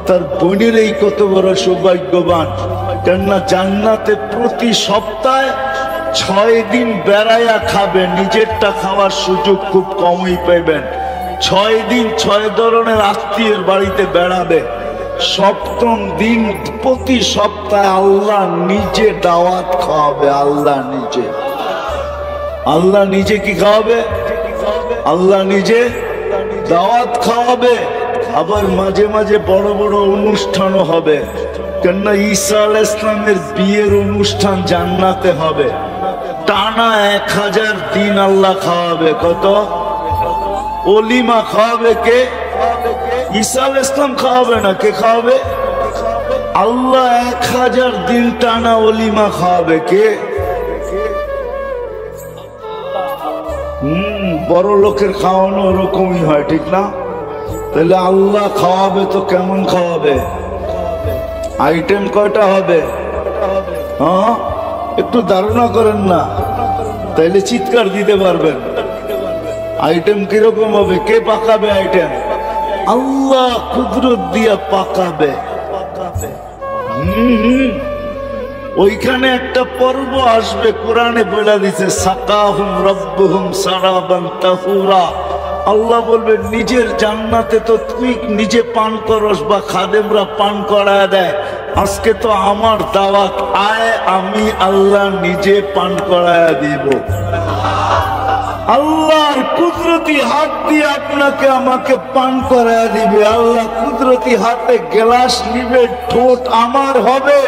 তার বোনেরই কত বড় সৌভাগ্যবান। কেননা জান্নাতে প্রতি সপ্তাহে 6 দিন বেড়াইয়া খাবে, নিজেরটা খাওয়ার সুযোগ খুব কমই পাইবেন। 6 দিন 6 ধরনের আত্মীয়ের বাড়িতে বেড়াবে। 7ম দিন প্রতি সপ্তাহে আল্লাহ নিজে দাওয়াত খাওয়াবে। আল্লাহ নিজে, আল্লাহ নিজে কি খাওয়াবে? আল্লাহ নিজে দাওয়াত খাওয়াবে। আবার মাঝে মাঝে বড় বড় অনুষ্ঠানও হবে। কেননা ঈসা আলাইহিস সালামের বিয়ের অনুষ্ঠান জান্নাতে হবে। টানা 1000 দিন আল্লাহ খাওয়াবে। কত? ওলিমা খাওয়াবে কে? ঈসা আলাইহিস সালাম খাওয়াবে না, কে খাওয়াবে? আল্লাহ 1000 দিন টানা ওলিমা খাওয়াবে। কে? বড় লোকের খাওয়ানো ওরকমই হয়, ঠিক না? তাহলে আল্লাহ খাওয়াবে তো কেমন খাওয়াবে? আইটেম কয়টা হবে? হ্যাঁ, একটু ধারণা করেন না, তাইলে চিৎকার দিতে পারবেন। আইটেম কিরকম হবে? কে পাকাবে আইটেম? আল্লাহ কুদরত দিয়া পাকাবে। ওইখানে একটা পর্ব আসবে, কোরআনে বলে দিছে সাকাহুম রাব্বুহুম সারাবান তাহুরা। আল্লাহ বলবে নিজের জান্নাতে তো তুই নিজে পান করস বা খাদেমরা পান করায় দেয়, আজকে তো আমার দাওয়াত, আয় আমি আল্লাহ নিজে পান করায় দিব। আল্লাহর কুদরতি হাত দিয়ে আপনাকে আমাকে পান করায় দিবে। আল্লাহ কুদরতি হাতে গ্লাস নিবে, ঠোঁট আমার হবে।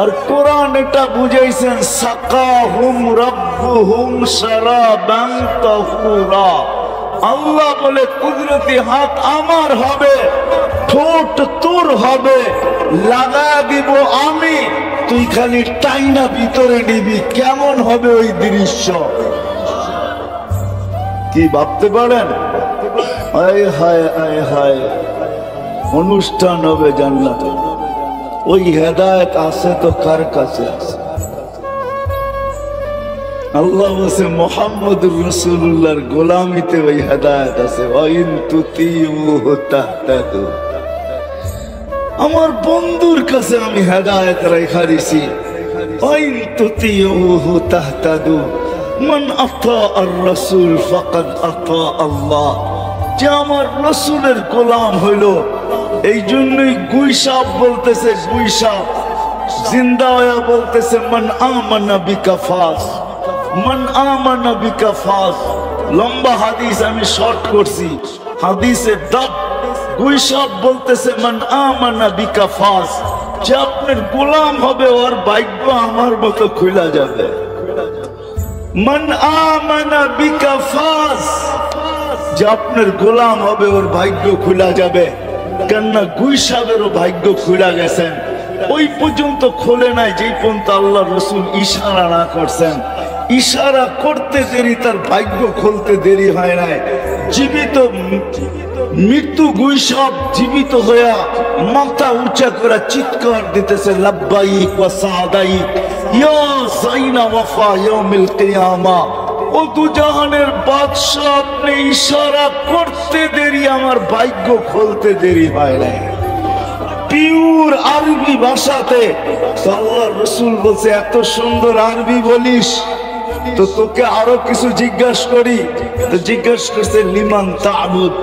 আর কোরআন এটা বুঝাইছেন সাকাহুম রাব্বুহুম শারাবান তাহুরা। আল্লাহ বলে কুদরতি হাত আমার হবে, ঠোঁট তোর হবে, লাগা দিব আমি। তুই খালি টাইনা ভিতরে নিবি, কেমন হবে ওই দৃশ্য কি ভাবতে পারেন? আয় হায় আয় হায়, অনুষ্ঠান হবে জান্নাতে। ওই হেদায়েত আছে তো কার কাছে আছে? আল্লাহ বলছে মুহাম্মদুর রাসূলুল্লাহর গোলামিতে ওই হেদায়েত আছে। ওয়াইন তুতিউহু তাহতাদু। আমার বন্ধুর কাছে আমি হেদায়েত রেখা দিছি। ওয়াইন তুতিউহু তাহতাদু। মান আতা আর রাসূল ফাকাদ আতা আল্লাহ। যে আমার রাসূলের গোলাম হইল, এই জন্যই গুইসাব বলতেছে, গুইসাব জিন্দা হয়ে বলতেছে মান আমানা বিকা ফাস, মান আমানা বিকা ফাস। লম্বা হাদিস আমি শর্ট করছি, হাদিসে দাব। গুইসাব বলতেছে মান আমানা বিকা ফাস, যে আপনার গোলাম হবে ওর ভাগ্য আমার মতো খুলে যাবে। মান আমানা বিকা ফাস, যে আপনার গোলাম হবে ওর ভাগ্য খুলে যাবে। কেননা গুইসাবেরও ভাগ্য খুলে গেছেন, ওই পর্যন্ত খোলে নাই যেই পর্যন্ত আল্লাহ রসুল ইশারা না করছেন। ইশারা করতে দেরি, তার ভাগ্য খুলতে দেরি হয় নাই। জীবিত মৃত্যু গুইসাব জীবিত হইয়া মাথা উঁচা করে চিৎকার দিতেছে লাব্বাইক ওয়া সাদাইক ইয়া যাইনা ওয়াফা ইয়াউমিল কিয়ামা। ও দুজাহানের বাদশা, আপনি ইশারা করতে দেরি, আমার ভাগ্য খুলতে দেরি হয় নাই। পিওর আরবি ভাষাতে আল্লাহ রসুল বলছে এত সুন্দর আরবি বলিস, তো তোকে আরো কিছু জিজ্ঞাসা করি। তো জিজ্ঞাসা করছে লিমান তা'বুদ,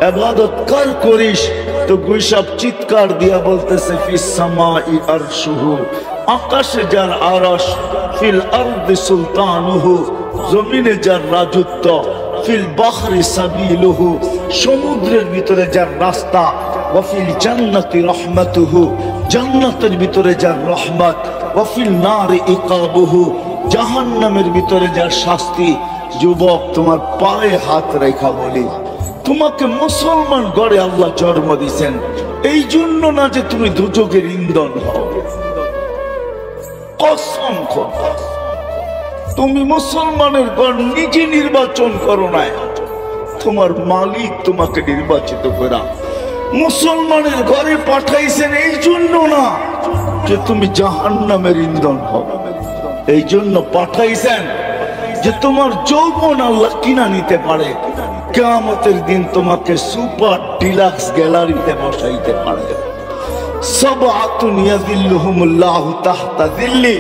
ইবাদত কার করিস? তো গুইসাব চিৎকার দিয়া বলতেছে ফিস সামাই আরশুহু, আকাশে যার আরশ, ফিল আরদি সুলতানুহু, জমিনে যার রাজত্ব, ফিল বাহরি সাবিলুহু, সমুদ্রের ভিতরে যার রাস্তা, ওয়া ফিল জান্নাতি রাহমাতুহু, জান্নাতের ভিতরে যার রহমত, ওয়া ফিল নারি ইকাবুহু, জাহান্নামের ভিতরে যার শাস্তি। যুবক, তোমার পায়ে হাত রেখা বলি, তোমাকে মুসলমান গড়ে আল্লাহ জন্ম দিয়েছেন, এই জন্য না যে তুমি দুজকের ইন্ধন হও। কসম খোদা, তুমি মুসলমানের গড় নিজে নির্বাচন করো না, তোমার মালিক তোমাকে নির্বাচিত করা মুসলমানের ঘরে পাঠাইছেন, এই জন্য না যে তুমি জাহান্নামের ইন্ধন হও। এই জন্য পাঠাইছেন যে তোমার যৌবন আল্লাহ কিনা নিতে পারে, কিয়ামতের দিন তোমাকে সুপার ডিলাক্স গ্যালারিতে বসাইতে পারে। সাবআতুন ইয়াযিল্লুহুমুল্লাহু তাহতা যিল্লি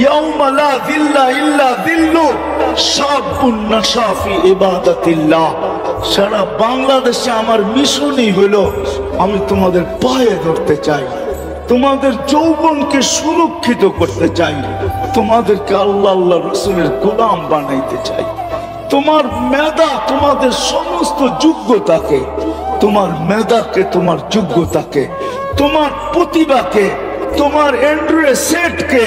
ইয়াওমা লা যিল্লা ইল্লা যিল্লু, শাবুন নাশা ফি ইবাদাতিল্লাহ। সারা বাংলাদেশে আমার মিশনই হলো আমি তোমাদের পায়ে ধরতে চাই, তোমাদের যৌবনকে সুরক্ষিত করতে চাই, তোমাদেরকে আল্লাহ আল্লাহ রসুলের গোলাম বানাইতে চাই। তোমার মেধা, তোমাদের সমস্ত যোগ্যতাকে, তোমার মেধাকে, তোমার যোগ্যতাকে, তোমার প্রতিভাকে, তোমার অ্যান্ড্রয়েড সেটকে,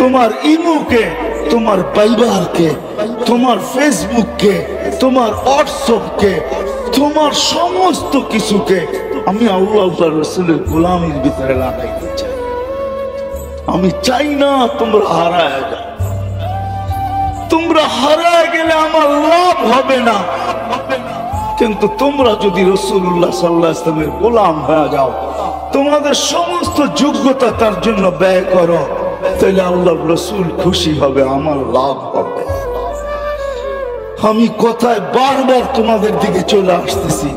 তোমার ইমোকে, তোমার বাইবারকে, তোমার ফেসবুককে, তোমার হোয়াটসঅ্যাপকে, তোমার সমস্ত কিছুকে আমি আল্লাহ আল্লাহ রসুলের গোলামির ভিতরে লাগাইতে চাই। আমি চাই না তোমরা হারায় যাও। তোমরা হারায় গেলে আমার লাভ হবে না, কিন্তু তোমরা যদি রাসূলুল্লাহ সাল্লাল্লাহু আলাইহি ওয়াসাল্লামের গোলাম হয়ে যাও, তোমাদের সমস্ত যোগ্যতা তার জন্য ব্যয় করো, তাহলে আল্লাহ রসুল খুশি হবে, আমার লাভ হবে। আমি কথায় বারবার তোমাদের দিকে চলে আসতেছি,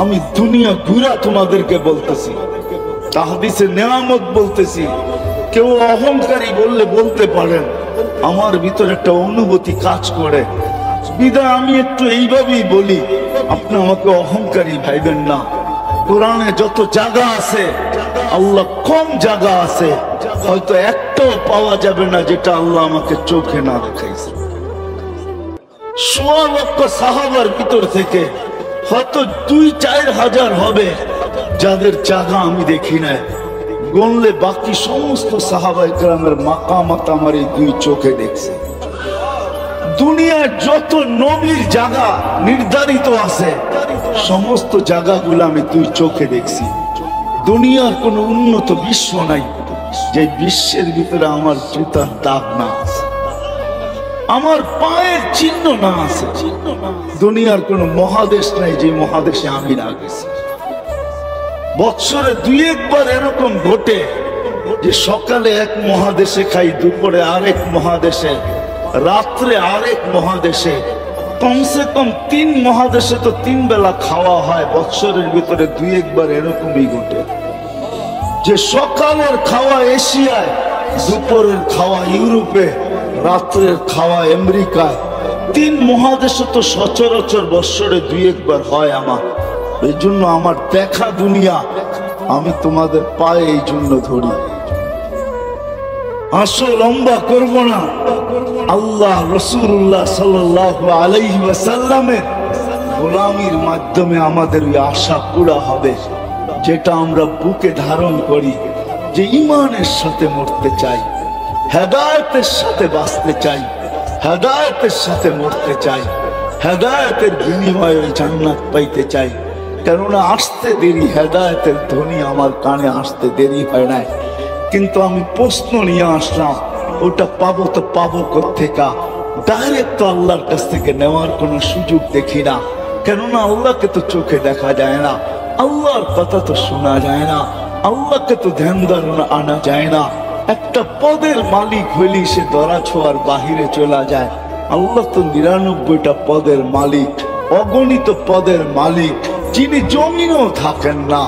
আমি দুনিয়া ঘুরা তোমাদেরকে বলতেছি, তাহদিসে নেয়ামত বলতেছি। কেউ অহংকারী বললে বলতে পারেন, আমার ভিতরে একটা অনুভূতি কাজ করে, বিধায় আমি একটু এইভাবেই বলি, আপনি আমাকে অহংকারী ভাইবেন না। কোরআনে যত জায়গা আছে, আল্লাহ কম জায়গা আছে, হয়তো একটাও পাওয়া যাবে না যেটা আল্লাহ আমাকে চোখে না দেখাইছে। ১৬ লক্ষ সাহাবার ভিতর থেকে হয়তো ২-৪ হাজার হবে যাদের জায়গা আমি দেখি না, গণলে বাকি সমস্ত সাহাবায়ে কেরামের মাকামাত আমার এই ২ চোখে দেখছে। দুনিয়ার যত নবীর জায়গা নির্ধারিত আছে, সমস্ত জায়গাগুলো আমি ২ চোখে দেখছি। দুনিয়ার কোনো উন্নত বিশ্ব নাই, যে বিশ্বের ভিতরে আমার জুতার দাগ না আছে, আমার পায়ের চিহ্ন না আছে। দুনিয়ার কোন মহাদেশ নাই যে মহাদেশে আমি না গেছি। বৎসরে দুই একবার এরকম ঘটে যে সকালে এক মহাদেশে খাই, দুপুরে আরেক মহাদেশে, রাত্রে আরেক মহাদেশে। কমসে কম 3 মহাদেশে তো 3 বেলা খাওয়া হয়। বৎসরের ভিতরে দুই একবার এরকমই ঘটে যে সকালের খাওয়া এশিয়ায়, দুপুরের খাওয়া ইউরোপে, রাত্রের খাওয়া আমেরিকায়। 3 মহাদেশে তো সচরাচর বৎসরে দুই একবার হয় আমার। এই জন্য আমার দেখা দুনিয়া আমি তোমাদের পায়ে এই জন্য ধরি। আসো, লম্বা করব না। আল্লাহ রাসূলুল্লাহ সাল্লাল্লাহু আলাইহি ওয়াসাল্লামের গোলামির মাধ্যমে আমাদের ওই আশা পুরা হবে, যেটা আমরা বুকে ধারণ করি, যে ঈমানের সাথে মরতে চাই, হেদায়েতের সাথে বাঁচতে চাই, হেদায়েতের সাথে মরতে চাই, হেদায়েতের বিনিময়ে ওই জান্নাত পাইতে চাই। কেননা আসতে দেরি, হেদায়েতের ধ্বনি আমার কানে আসতে দেরি হয় নাই। কিন্তু আমি প্রশ্ন নিয়ে আসলাম, ওটা পাবো তো পাবো কোত্থেকা? ডাইরেক্ট তো আল্লাহর কাছ থেকে নেওয়ার কোনো সুযোগ দেখি না। কেননা আল্লাহকে তো চোখে দেখা যায় না, আল্লাহর কথা তো শোনা যায় না, আল্লাহকে তো ধ্যান ধারণা আনা যায় না। একটা পদের মালিক হইলেই সে ধরা ছোঁয়ার বাহিরে চলে যায়। আল্লাহ তো 99টা পদের মালিক, অগণিত পদের মালিক। যিনি জমিনও থাকেন না,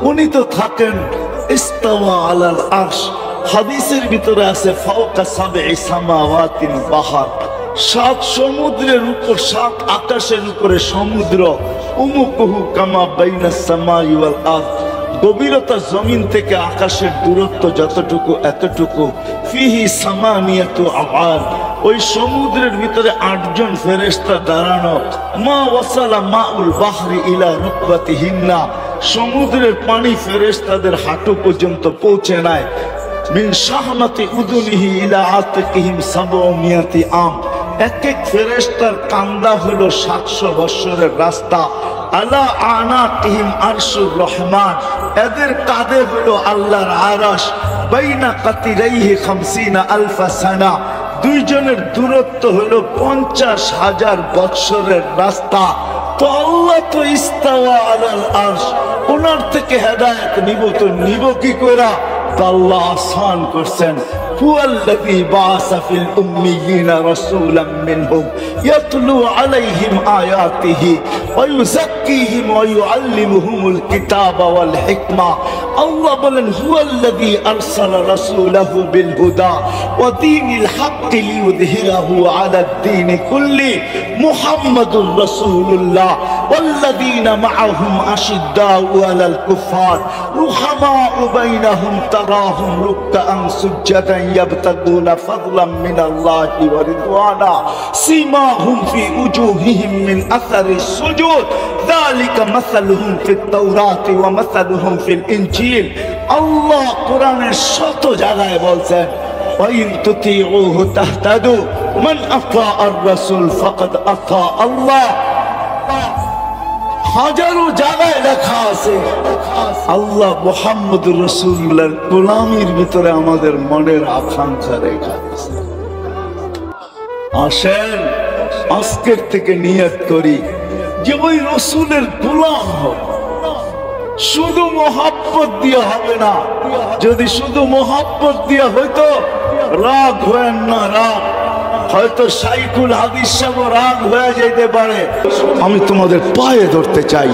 উনি তো থাকেন ইস্তাওয়া আলাল আরশ। হাদিসের ভিতরে আছে ফাওকা সাবঈ সামাওয়াতিন বাহার, 7 সমুদ্রের উপর, 7 আকাশের উপরে সমুদ্র। উমুকুহু কামা বাইনাস সামাই ওয়াল আরদ, গভীরতা জমিন থেকে আকাশের দূরত্ব যতটুকু এতটুকু। ফিহি সামানিয়াতু আওয়াদ, ওই সমুদ্রের ভিতরে 8 জন ফেরেশতা দাঁড়ানো। মা ওয়াসালা মাউল বাহরি ইলা রুকবাতিহিন্না, সমুদ্রের পানি ফেরেশতাদের হাঁটু পর্যন্ত পৌঁছে নাই। মিন শাহমাতি উযুনিহি ইলা আতিকিহিম 700 আম, এক এক ফেরেশতার কান্দা হলো 700 বছরের রাস্তা। আলা আনাকিহিম আরশুর রহমান, এদের কাঁধে হলো আল্লাহর আরশ। বাইনা কাতিরাইহি 50,000 সানা, 2 জনের দূরত্ব হলো 50,000 বৎসরের রাস্তা। তো আল্লাহ তো ইস্তাওয়া আলাল আরশ, ওনার থেকে হেদায়েত নিব তো নিব কি করে? তো আল্লাহ আসান করছেন। হুয়াল্লাযী বাআসা ফিল উম্মিয়িনা রাসূলাম মিনহুম ইয়াতলু আলাইহিম আয়াতিহি ওয়া ইউযাক্কিহিম ওয়া ইউআল্লিমুহুমুল কিতাবা ওয়াল হিকমা। আল্লাহ বলেন হুয়াল্লাযী আরসালা রাসূলাহু বিল হুদা ওয়া দীনিল হাক্কি লিইয়ুযহিরাহু আলাদ দীনি কুল্লি মুহাম্মাদুর রাসূলুল্লাহ ওয়াল্লাযীনা মাআহুম আশিদ্দাউ আলাল কুফার রুহামাউ বাইনাহুম তারাহুম রুকআন সুজ্জাদান يبتغون فضلا من الله ورضوانا سيماهم في وجوههم من أثر السجود ذلك مثلهم في التوراة ومثلهم في الإنجيل। الله قرآن শত জায়গায় বলছেন وإن تطيعوه تهتدوا من أطاع الرسول فقد أطاع الله। হাজারো জায়গায় লেখা আছে আল্লাহ মুহাম্মদুর রাসূলুল্লাহর গোলামির ভিতরে আমাদের মনের আকাঙ্ক্ষা রেখা আছে। আসেন আজকের থেকে নিয়ত করি যে ওই রাসূলের গোলাম হব। শুধু মহব্বত দিয়ে হবে না, যদি শুধু মহব্বত দিয়ে হইতো, রাগ হয় না, রাগ হয়তো শাইখুল হাদিস সাহেব রাগ হয়ে যেতে পারে। আমি তোমাদের পায়ে ধরতে চাই,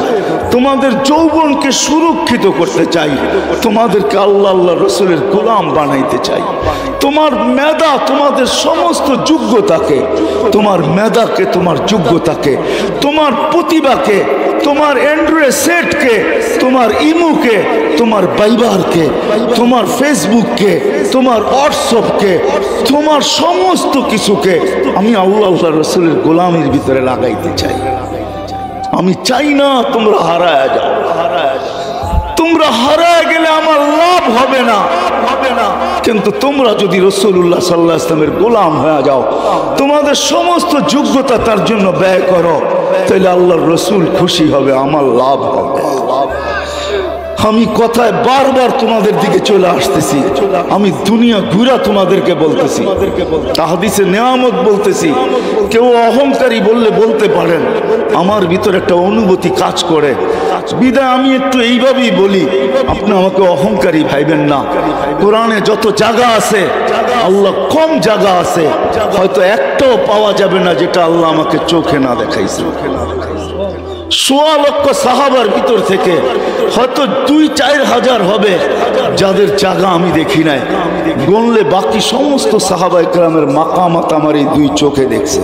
তোমাদের যৌবনকে সুরক্ষিত করতে চাই, তোমাদেরকে আল্লাহ আল্লাহ রসুলের গোলাম বানাইতে চাই। তোমার মেধা, তোমাদের সমস্ত যোগ্যতাকে, তোমার মেধাকে, তোমার যোগ্যতাকে, তোমার প্রতিভাকে, তোমার অ্যান্ড্রয়েড সেটকে, তোমার ইমুকে, তোমার বাইবারকে, তোমার ফেসবুককে, তোমার হোয়াটসঅ্যাপকে, তোমার সমস্ত কিছুকে আমি আল্লাহ আল্লাহ রসুলের গোলামির ভিতরে লাগাইতে চাই। আমি চাই না তোমরা হারায় যাও। তোমরা হারায় গেলে আমার লাভ হবে না, কিন্তু তোমরা যদি রাসূলুল্লাহ সাল্লাল্লাহু আলাইহি ওয়াসাল্লামের গোলাম হয়ে যাও, তোমাদের সমস্ত যোগ্যতা তার জন্য ব্যয় করো, তাহলে আল্লাহর রাসূল খুশি হবে, আমার লাভ হবে। আমি কথায় বারবার তোমাদের দিকে চলে আসতেছি, আমি দুনিয়া ঘুরা তোমাদেরকে বলতেছি, তাহাদিসে নেয়ামত বলতেছি। কেউ অহংকারী বললে বলতে পারেন, আমার ভিতরে একটা অনুভূতি কাজ করে, বিদায় আমি একটু এইভাবেই বলি, আপনি আমাকে অহংকারী ভাইবেন না। কোরআনে যত জায়গা আছে, আল্লাহ কম জায়গা আছে হয়তো একটাও পাওয়া যাবে না যেটা আল্লাহ আমাকে চোখে না দেখাইছে। ১৬ লক্ষ সাহাবার ভিতর থেকে হয়তো ২-৪ হাজার হবে যাদের জায়গা আমি দেখি নাই, গণলে বাকি সমস্ত সাহাবা ইকরামের মাকামাত আমার এই ২ চোখে দেখছে।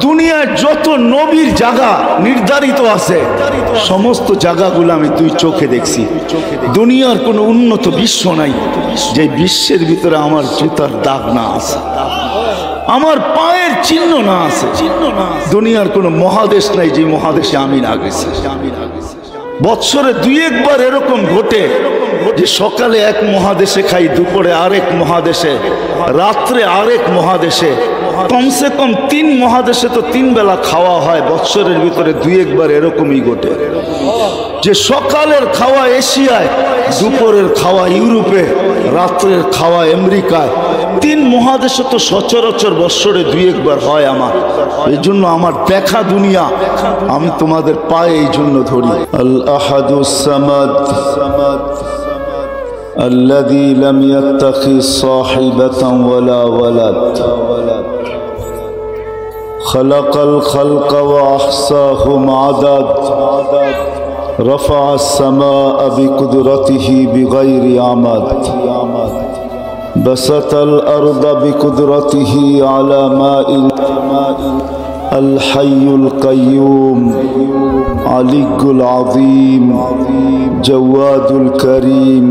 দুনিয়ায় যত নবীর জায়গা নির্ধারিত আছে সমস্ত জায়গাগুলো আমি ২ চোখে দেখছি। দুনিয়ার কোনো উন্নত বিশ্ব নাই যে বিশ্বের ভিতরে আমার জুতার দাগ না আছে, আমার পায়ের চিহ্ন না আছে। দুনিয়ার কোনো মহাদেশ নাই যে মহাদেশে আমি না গেছি। বৎসরে ২-১ বার এরকম ঘটে যে সকালে এক মহাদেশে খাই, দুপুরে আরেক মহাদেশে, রাত্রে আরেক মহাদেশে, কমসে কম ৩ মহাদেশে তো ৩ বেলা খাওয়া হয়। বৎসরের ভিতরে ২-১ বার এরকমই ঘটে যে সকালের খাওয়া এশিয়ায়, দুপুরের খাওয়া ইউরোপে, রাত্রের খাওয়া আমেরিকায়। ৩ মহাদেশে তো সচরাচর বৎসরে ২-১ বার হয় আমার। এই জন্য আমার দেখা দুনিয়া আমি তোমাদের পায়ে এই জন্য ধরি। আল আহাদুস সামাদ الذي لم يتخذ صاحبة ولا ولد خلق الخلق وأحصاهم عدد رفع السماء بقدرته بغير عمد بسط الأرض بقدرته على ماء الحي القيوم علي العظيم جواد الكريم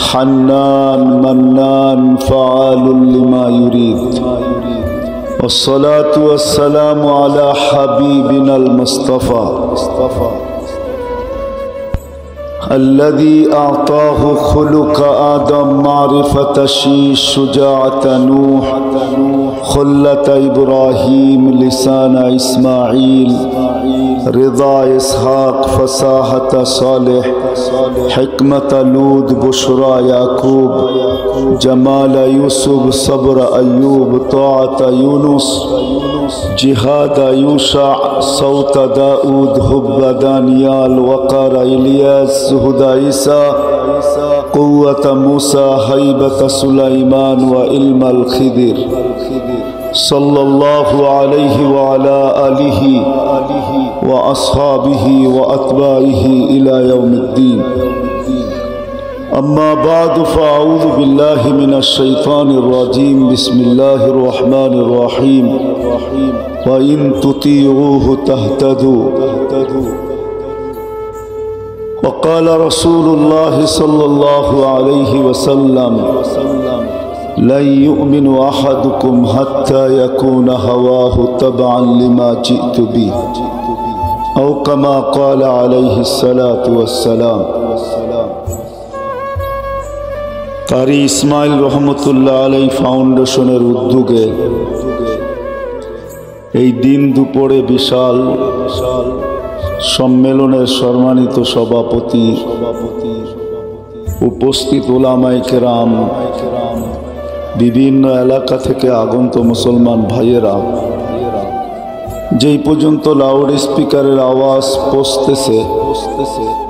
حنان منان فعال لما يريد والصلاة والسلام على حبيبنا المصطفى الذي أعطاه خلق آدم معرفة شيش شجاعة نوح خلة إبراهيم لسان إسماعيل رضا إسحاق فصاحة صالح حكمة لود بشرى يعقوب جمال يوسف صبر أيوب طاعة يونس جهاد يوشع صوت داود حب دانيال وقار إلياس زهد عيسى قوة موسى هيبة سليمان وعلم الخضر صلى الله عليه وعلى آله وأصحابه وأتباعه إلى يوم الدين أما بعد فأعوذ بالله من الشيطان الرجيم بسم الله الرحمن الرحيم وإن تطيعوه تهتدوا وقال رسول الله صلى الله عليه وسلم لن يؤمن أحدكم حتى يكون هواه تبعا لما جئت به أو كما قال عليه الصلاة والسلام কারি ইসমাইল রহমতুল্লাহ আলাই ফাউন্ডেশনের উদ্যোগে এই দিন দুপুরে বিশাল সম্মেলনের সম্মানিত সভাপতি, উপস্থিত উলামায়ে কেরাম, বিভিন্ন এলাকা থেকে আগত মুসলমান ভাইয়েরা, যেই পর্যন্ত লাউড স্পিকারের আওয়াজ পৌঁছতেছে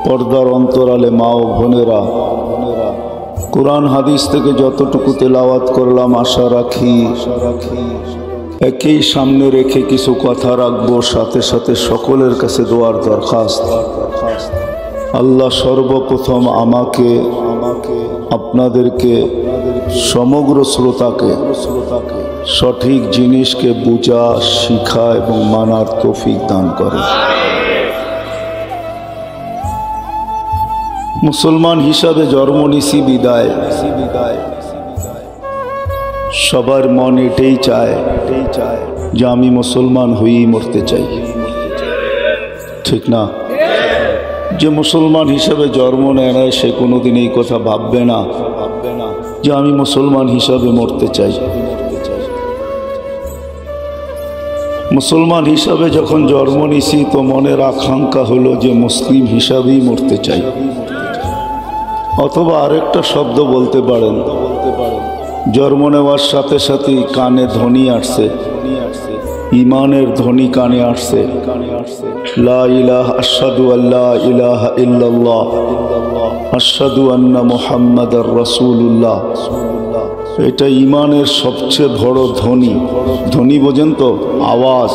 পর্দার অন্তরালে মা ও বোনেরা, কোরআন হাদিস থেকে যতটুকু তেলাওয়াত করলাম আশা রাখি একই সামনে রেখে কিছু কথা রাখবো, সাথে সাথে সকলের কাছে দোয়ার দরখাস্ত। আল্লাহ সর্বপ্রথম আমাকে, আপনাদেরকে, সমগ্র শ্রোতাকে সঠিক জিনিসকে বুঝা, শিখা এবং মানার তৌফিক দান করে। মুসলমান হিসাবে জন্ম নিছি বিদায়, সবার মন এটাই চায় যে আমি মুসলমান হয়েই মরতে চাই, ঠিক না? যে মুসলমান হিসাবে জন্ম নেয় না সে কোনোদিন এই কথা ভাববে না যে আমি মুসলমান হিসাবে মরতে চাই। মুসলমান হিসাবে যখন জন্ম নিছি তো মনের আকাঙ্ক্ষা হলো যে মুসলিম হিসাবেই মরতে চাই। অথবা আরেকটা শব্দ বলতে পারেন, জন্ম নেওয়ার সাথে সাথেই কানে ধ্বনি আসছে, ইমানের ধ্বনি কানে আসছে, লা ইলাহা আশহাদু আল্লা ইলাহা ইল্লাল্লাহ আশহাদু আন্না মুহাম্মাদার রাসূলুল্লাহ। এটা ইমানের সবচেয়ে বড় ধ্বনি। ধ্বনি বোঝেন তো? আওয়াজ।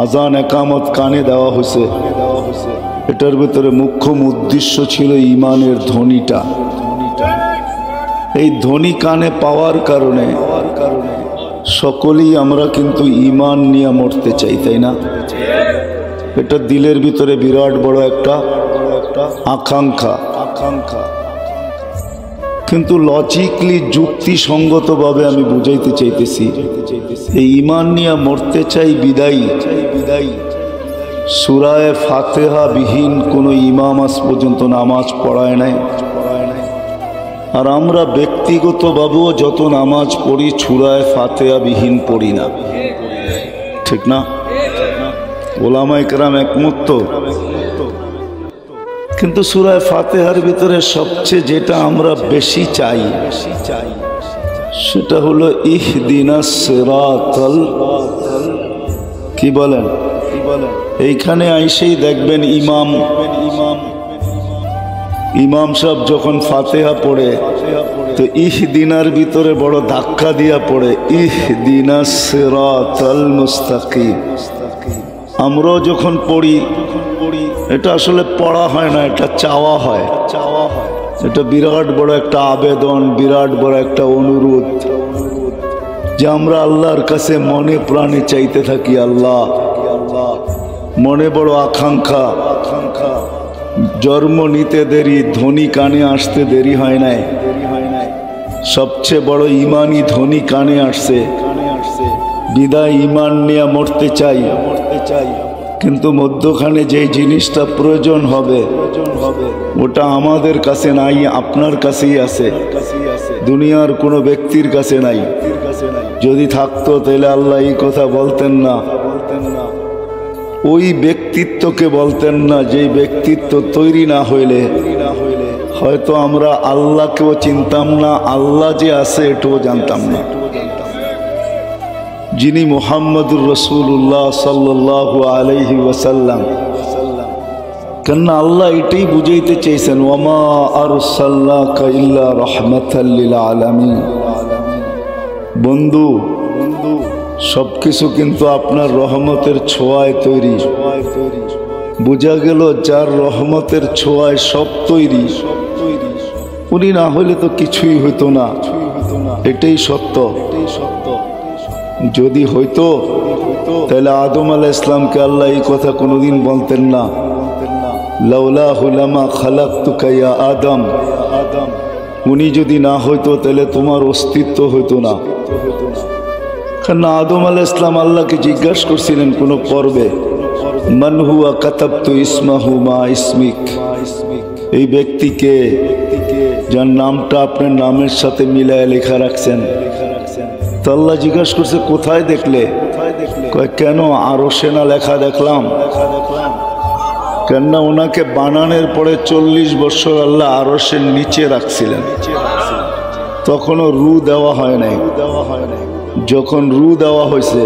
আজান একামত কানে দেওয়া হয়েছে, এটার ভিতরে মুখ্য উদ্দেশ্য ছিল ইমানের ধ্বনিটা। এই ধ্বনি কানে পাওয়ার কারণে সকলেই আমরা কিন্তু ইমান নিয়ে মরতে চাই, তাই না? এটা দিলের ভিতরে বিরাট বড় একটা আকাঙ্ক্ষা। কিন্তু লজিকলি যুক্তিসঙ্গতভাবে আমি বুঝাইতে চাইতেছি, এই ইমান নিয়ে মরতে চাই বিদায়ী সূরায়ে ফাতিহা বিহীন কোনো ইমাম আজ পর্যন্ত নামাজ পড়ায় নাই। আর আমরা ব্যক্তিগতভাবেও যত নামাজ পড়ি সূরায়ে ফাতিহা বিহীন পড়ি না, ঠিক না? ওলামায়ে কেরাম একমত তো? কিন্তু সূরায়ে ফাতিহার ভিতরে সবচেয়ে যেটা আমরা বেশি চাই সেটা হলো ইহদিনাস সিরাতাল, কি বলেন? এইখানে আইসেই দেখবেন ইমাম সাহেব যখন ফাতিহা পড়ে তো ইহদিনার ভিতরে বড় ধাক্কা দিয়া পড়ে, ইহদিনাস সিরাতাল মুস্তাকিম। আমরাও যখন পড়ি এটা আসলে পড়া হয় না, এটা চাওয়া হয়। এটা বিরাট বড় একটা আবেদন, বিরাট বড় একটা অনুরোধ যে আমরা আল্লাহর কাছে মনে প্রাণে চাইতে থাকি। আল্লাহ, মনে বড় আকাঙ্ক্ষা। জন্ম নিতে দেরি, ধ্বনি কানে আসতে দেরি হয় নাই। সবচেয়ে বড় ইমানি ধ্বনি কানে আসছে, বিদায় ইমান নিয়ে মরতে চাই। কিন্তু মধ্যখানে যেই জিনিসটা প্রয়োজন হবে ওটা আমাদের কাছে নাই, আপনার কাছেই আছে, দুনিয়ার কোনো ব্যক্তির কাছে নাই। যদি থাকতো তাহলে আল্লাহ এই কথা বলতেন না, ওই ব্যক্তিত্বকে বলতেন না যেই ব্যক্তিত্ব তৈরি না হইলে হয়তো আমরা আল্লাহকেও চিনতাম না, আল্লাহ যে আছে এটাও জানতাম না। যিনি মুহাম্মদুর রাসূলুল্লাহ সাল্লাল্লাহু আলাইহি ওয়াসাল্লাম, কেননা আল্লাহ এটাই বুঝাইতে চেয়েছেন, ওয়ামা আরসালনাকা ইল্লা রাহমাতাল লিল আলামিন। বন্ধু, সবকিছু কিন্তু আপনার রহমতের ছোঁয়ায় তৈরি। বোঝা গেল যার রহমতের ছোঁয়ায় সব তৈরি, উনি না হইলে তো কিছুই হইতো না। এটাই সত্য। যদি হইতো তাহলে আদম আলাইহিস সালামকে আল্লাহ এই কথা কোনোদিন বলতেন না, লাউলাহু লামা খালাকতুকা ইয়া আদম। উনি যদি না হইতো তাহলে তোমার অস্তিত্ব হইতো না। কারণ আদম আলাইহিস সালাম আল্লাহকে জিজ্ঞাসা করছিলেন কোন পর্বে, মান হুয়া কাতাবতু ইসমাহু মা ইসমিক। এই ব্যক্তিকে যার নামটা আপনার নামের সাথে মিলায় লেখা রাখছেন। তো আল্লাহ জিজ্ঞাসা করছে কোথায় দেখলে? কয় কেন আরশে না লেখা দেখলাম? কেননা ওনাকে বানানোর পরে 40 বছর আল্লাহ আরশের নিচে রাখছিলেন, তখনও রু দেওয়া হয় নাই। যখন রু দেওয়া হয়েছে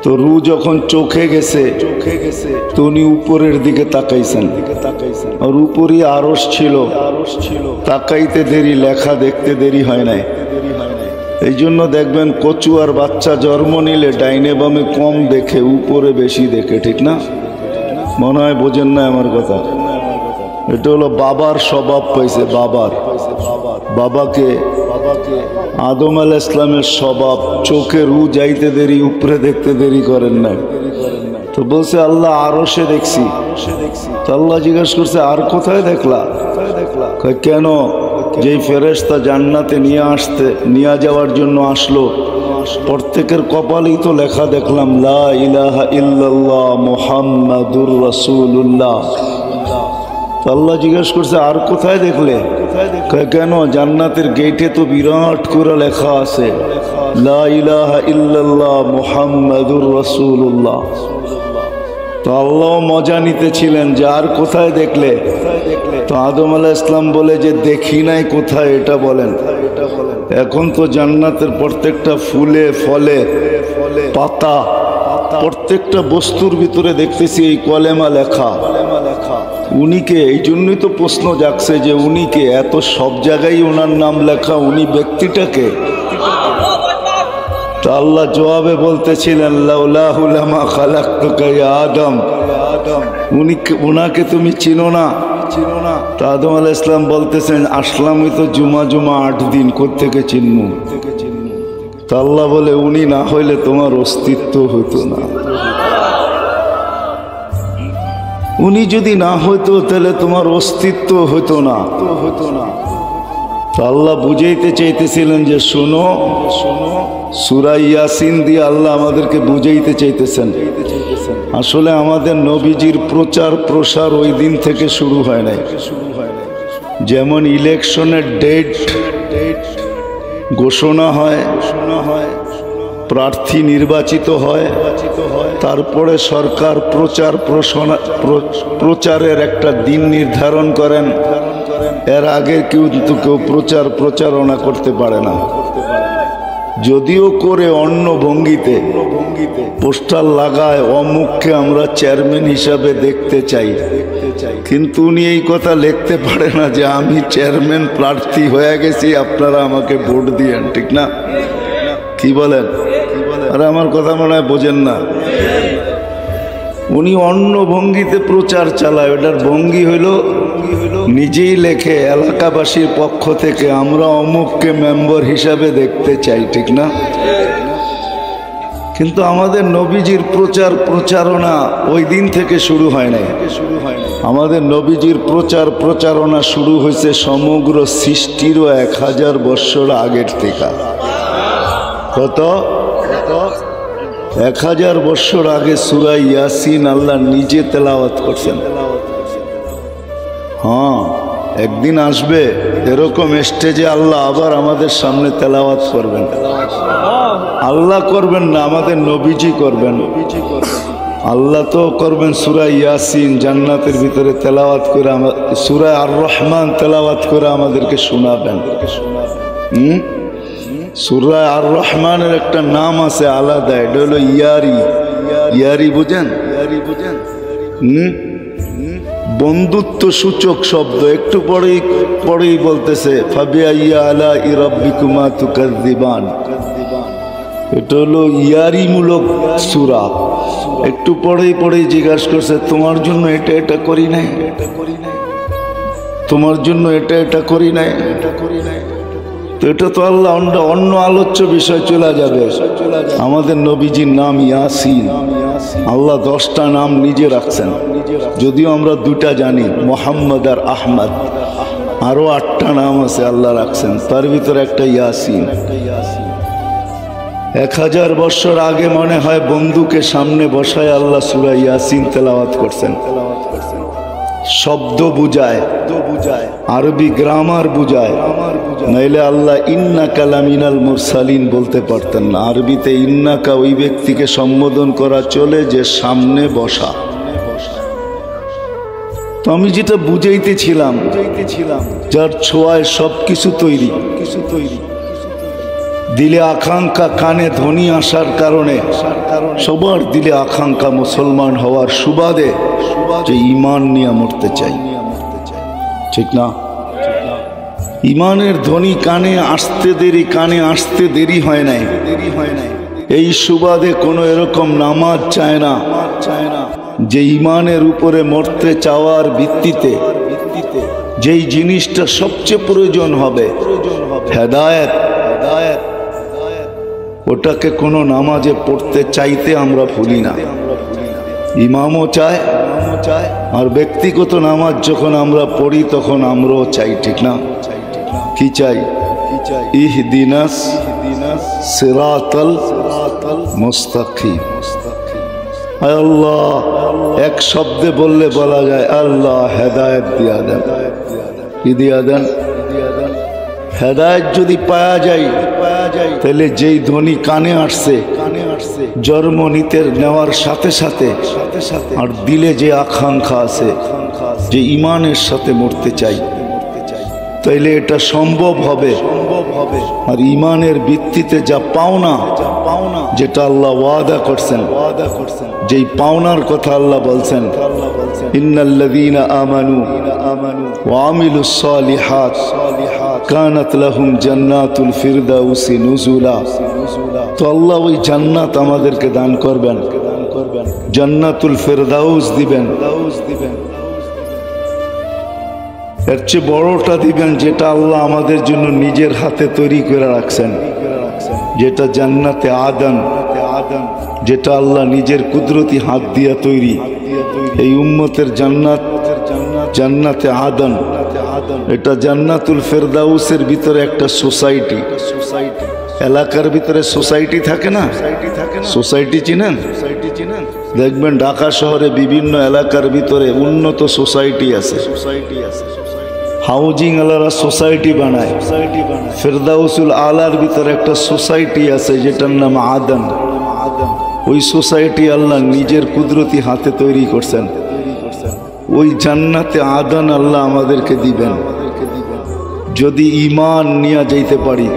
তো রু যখন চোখে গেছে তো উনি উপরের দিকে তাকাইছেন, আর উপরই আরশ ছিল। তাকাইতে দেরি, লেখা দেখতে দেরি হয় নাই। এই জন্য দেখবেন কচুয়ার বাচ্চা জন্ম নিলে ডাইনে বামে কম দেখে, উপরে বেশি দেখে, ঠিক না? মনে হয় বোঝেন না আমার কথা। এটা হলো বাবার স্বভাব পাইছে। বাবাকে আদম আলাইহিস সালামের স্বভাব, চোখে রু যাইতে দেরি, উপরে দেখতে দেরি করেন না। তো বলছে আল্লাহ আরশে দেখছি। তো আল্লাহ জিজ্ঞাসা করছে আর কোথায় দেখলা? কেন? যেই ফেরেশতা জান্নাতে নিয়ে যাওয়ার জন্য আসলো, প্রত্যেকের কপালেই তো লেখা দেখলাম, লা ইলাহা ইল্লাল্লাহ মুহাম্মাদুর রাসূলুল্লাহ। আল্লাহ জিজ্ঞাসা করছে আর কোথায় দেখলে? কেন? জান্নাতের গেটে তো বিরাট করে লেখা আছে, লা ইলাহা ইল্লাল্লাহ মুহাম্মাদুর রাসূলুল্লাহ। তো আল্লাহ মজা নিতেছিলেন যে আর কোথায় দেখলে? তো আদম আলাইহিস সালাম বলে যে দেখি নাই কোথায়, এটা বলেন। এখন তো জান্নাতের প্রত্যেকটা ফুলে ফলে পাতা, প্রত্যেকটা বস্তুর ভিতরে দেখতেছি এই কলেমা লেখা। উনিকে, এই জন্যই তো প্রশ্ন জাগছে যে উনিকে, এত সব জায়গায় ওনার নাম লেখা, উনি ব্যক্তিটাকে। তো আল্লাহ জবাবে বলতেছিলেন লাউলাহু লামা খালাকতুকা ইয়া আদম, উনাকে তুমি চিনো না। তো আদম আলাইহিস সালাম বলতেছেন আসলামই তো জুমা 8 দিন, কোত্থেকে চিনমু? তো আল্লাহ বলে উনি না হইলে তোমার অস্তিত্ব হতো না। উনি যদি না হইতো তাহলে তোমার অস্তিত্ব হতো না। তো আল্লাহ বুঝাইতে চাইতেছিলেন যে শোনো, সূরা ইয়াসিন দিয়ে আল্লাহ আমাদেরকে বুঝাইতে চাইতেছেন আসলে আমাদের নবীজির প্রচার প্রসার ওই দিন থেকে শুরু হয় নাই। যেমন ইলেকশনের ডেট ঘোষণা হয়, প্রার্থী নির্বাচিত হয়, তারপরে সরকার প্রচারের একটা দিন নির্ধারণ করেন। এর আগে কিন্তু কেউ প্রচারণা করতে পারে না। যদিও করে অন্য ভঙ্গিতে পোস্টার লাগায় অমুককে আমরা চেয়ারম্যান হিসাবে দেখতে চাই, কিন্তু উনি এই কথা লিখতে পারে না যে আমি চেয়ারম্যান প্রার্থী হয়ে গেছি, আপনারা আমাকে ভোট দিয়েন। ঠিক না? কি বলেন? আরে আমার কথা মনে হয় বোঝেন না। উনি অন্য ভঙ্গিতে প্রচার চালায়। ওটার ভঙ্গি হইল নিজেই লেখে এলাকাবাসীর পক্ষ থেকে আমরা অমুককে মেম্বার হিসাবে দেখতে চাই। ঠিক না? কিন্তু আমাদের নবীজির প্রচারণা ওই দিন থেকে শুরু হয় নাই। আমাদের নবীজির প্রচারণা শুরু হয়েছে সমগ্র সৃষ্টিরও 1000 বৎসর আগের থেকে। কত? 1000 বৎসর আগে সূরা ইয়াসিন আল্লাহ নিজে তেলাওয়াত করছেন। হ্যাঁ, একদিন আসবে এরকম স্টেজে আল্লাহ আবার আমাদের সামনে তেলাওয়াত করবেন। আল্লাহ করবেন না, আমাদের নবীজি করবেন। আল্লাহ তো করবেন সূরা ইয়াসিন জান্নাতের ভিতরে তেলাওয়াত করে, সূরা আর রহমান তেলাওয়াত করে আমাদেরকে শোনাবেন। সূরা আর রহমানের একটা নাম আছে আলাদা, এটা হলো ইয়ারি। ইয়ারি বুঝেন? বন্ধুত্ব সূচক শব্দ। একটু পরেই বলতেছে ফাবিআইয়ি আলাই রাব্বিকুমা তুকাযযিবান। এটা হলো ইয়ারিমূলক সূরা। একটু পরেই জিজ্ঞাসা করছে তোমার জন্য এটা করি নাই, তোমার জন্য এটা করি নাই। তো এটা তো আল্লাহ অন্য আলোচ্য বিষয় চলে যাবে। আমাদের নবীজির নাম ইয়াসিন। আল্লাহ 10টা নাম নিজে রাখছেন, যদিও আমরা 2টা জানি, মোহাম্মদ আর আহমদ। আরো 8টা নাম আছে আল্লাহ রাখছেন, তার ভিতরে একটা ইয়াসিন। 1000 বৎসর আগে মনে হয় বন্ধুকে সামনে বসায় আল্লাহ সূরা ইয়াসিন তেলাওয়াত করছেন। শব্দ বুঝায়, আরবি গ্রামার বুঝায়, নাইলে আল্লাহ ইন্নাকা লামিনাল মুরসালিন বলতে পারতেন না। আরবিতে ইন্নাকা ওই ব্যক্তিকে সম্বোধন করা চলে যে সামনে বসা। তো আমি যেটা বুঝাইতেছিলাম, যার ছোঁয়ায় সবকিছু তৈরি, দিলে আকাঙ্ক্ষা, কানে ধ্বনি আসার কারণে সবার দিলে আকাঙ্ক্ষা মুসলমান হওয়ার সুবাদে যে ঈমান নিয়ে মরতে চাই। ঠিক না? ঈমানের ধ্বনি কানে আসতে দেরি হয় নাই। এই সুবাদে কোনো এরকম নামাজ চায় না যে ঈমানের উপরে মরতে চাওয়ার ভিত্তিতে যেই জিনিসটা সবচেয়ে প্রয়োজন হবে, হেদায়েত, ওটাকে কোনো নামাজে পড়তে চাইতে আমরা ভুলি না। ইমামও চায়, আর ব্যক্তিগত নামাজ যখন আমরা পড়ি তখন আমরাও চাই। ঠিক না? কি চাই? ইহদিনাস সিরাতাল মুস্তাকিম। আল্লাহ এক শব্দে বললে বলা যায় আল্লাহ হেদায়েত দিয়া দেন। কি দিয়া দেন? হেদায়েত যদি পাওয়া যায় তাহলে যেই ধ্বনি কানে আসছে জন্ম নিতে নেওয়ার সাথে সাথে আর দিলে যে আকাঙ্ক্ষা আছে যে ইমানের সাথে মরতে চাই, তাইলে এটা সম্ভব হবে। আর ইমানের ভিত্তিতে যা পাওনা, যেটা আল্লাহ ওয়াদা করছেন, যেই পাওনার কথা আল্লাহ বলছেন, ইন্নাল্লাযীনা আমানু ওয়া আমিলুস সালিহাত কানাত লাহুম জান্নাতুল ফিরদাউসি নুজুলা। তো আল্লাহ ওই জান্নাত আমাদেরকে দান করবেন, জান্নাতুল ফিরদাউস দিবেন। এর চেয়ে বড়টা দিবেন যেটা আল্লাহ আমাদের জন্য নিজের হাতে তৈরি করে রাখছেন, যেটা জান্নাতে আদন, যেটা আল্লাহ নিজের কুদরতি হাত দিয়া তৈরি। এই উম্মতের জান্নাত জান্নাতে আদন, এটা জান্নাতুল ফেরদাউসের ভিতরে একটা সোসাইটি। এলাকার ভিতরে সোসাইটি থাকে না, সোসাইটি চিনেন? দেখবেন ঢাকা শহরে বিভিন্ন এলাকার ভিতরে উন্নত সোসাইটি আছে। হাউজিং আলারা সোসাইটি বানায়, ফেরদাউসুল আলার ভিতরে একটা সোসাইটি আছে যেটার নাম আদন। ওই সোসাইটি আল্লাহ নিজের কুদরতি হাতে তৈরি করছেন। ওই জান্নাতে আদন আল্লাহ আমাদেরকে দিবেন যদি ঈমান নিয়ে যাইতে পারি,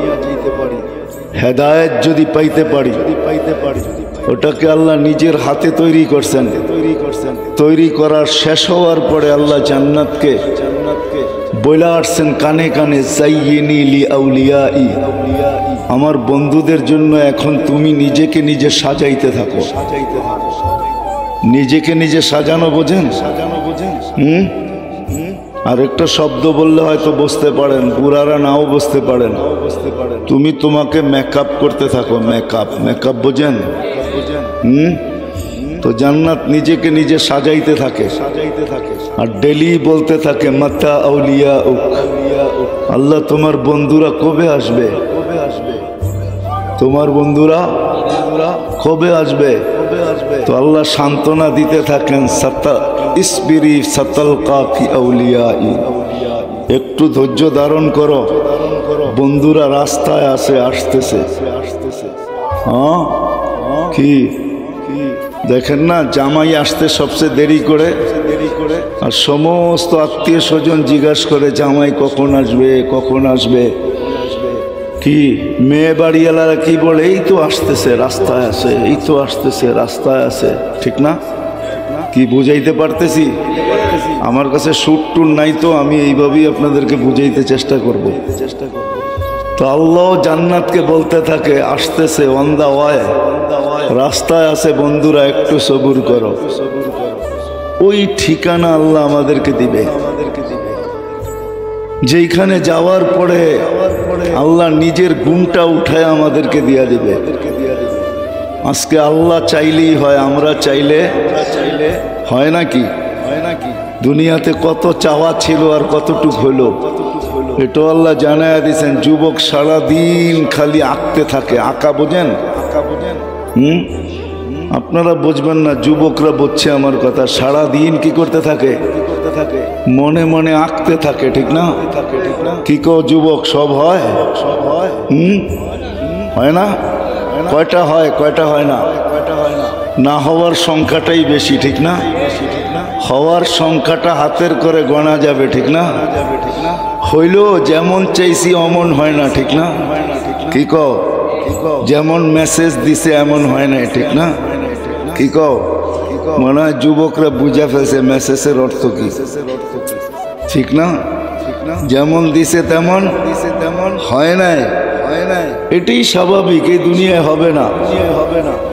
হেদায়েত যদি পাইতে পারি। ওটাকে আল্লাহ নিজের হাতে তৈরি করছেন। তৈরি করার শেষ হওয়ার পরে আল্লাহ জান্নাতকে বইলা আসছেন কানে কানে, যাইয়িনি লি আউলিয়াই, আমার বন্ধুদের জন্য এখন তুমি নিজেকে নিজে সাজাইতে থাকো। নিজেকে নিজে সাজানো বোঝেন? আর একটা শব্দ বললে হয়তো বুঝতে পারেন, বুড়ারা নাও বুঝতে পারেন। তুমি তোমাকে মেকআপ করতে থাকো। মেকআপ বোঝেন? তো জান্নাত নিজেকে নিজে সাজাইতে থাকে আর ডেলি বলতে থাকে মাতা আউলিয়া উক, আল্লাহ তোমার বন্ধুরা কবে আসবে, তোমার বন্ধুরা কবে আসবে। তো আল্লাহ সান্ত্বনা দিতে থাকেন, ইসবিরি সাতালকা ফি আউলিয়াই, একটু ধৈর্য ধারণ করো, বন্ধুরা রাস্তায় আসতেছে। হ্যাঁ কি দেখেন না, জামাই আসতে সবচেয়ে দেরি করে, আর সমস্ত আত্মীয় স্বজন জিজ্ঞাসা করে জামাই কখন আসবে, কখন আসবে। কি মেয়ে বাড়িওয়ালারা কি বলে, এই তো আসতেছে রাস্তায় আছে, এই তো আসতেছে রাস্তায় আছে। ঠিক না? কি বুঝাইতে পারতেছি? আমার কাছে সুর টুর নাই, তো আমি এইভাবেই আপনাদেরকে বুঝাইতে চেষ্টা করব। তো আল্লাহ জান্নাতকে বলতে থাকে আসতেছে, অন দা ওয়ে, রাস্তায় আছে বন্ধুরা, একটু সবুর করো। ওই ঠিকানা আল্লাহ আমাদেরকে দিবে, যেখানে যাওয়ার পরে আল্লাহ নিজের গুণটা উঠায় আমাদেরকে দিয়া দিবে। আজকে আল্লাহ চাইলেই হয়, আমরা চাইলে হয় নাকি? দুনিয়াতে কত চাওয়া ছিল আর কতটুক হলো এটাও আল্লাহ জানায়া দিয়েছেন। যুবক সারাদিন খালি আঁকতে থাকে। আঁকা বোঝেন? আপনারা বুঝবেন না, যুবকরা বুঝছে আমার কথা। সারাদিন কি করতে থাকে? মনে মনে আঁকতে থাকে। ঠিক না? কি কো যুবক, সব হয়? হয় না? কয়টা হয়, কয়টা হয় না? না হওয়ার সংখ্যাটাই বেশি। ঠিক না? হওয়ার সংখ্যাটা হাতের করে গণা যাবে। ঠিক না? হইলো যেমন চাইছি অমন হয় না। ঠিক না? কি কও? যেমন মেসেজ দিছে এমন হয় না। ঠিক না? কি কও? মনে হয় যুবকরা বুঝা ফেলছে মেসেজের অর্থ কি। ঠিক না? যেমন দিছে তেমন হয় নাই। এটাই স্বাভাবিক, এই দুনিয়ায় হবে না।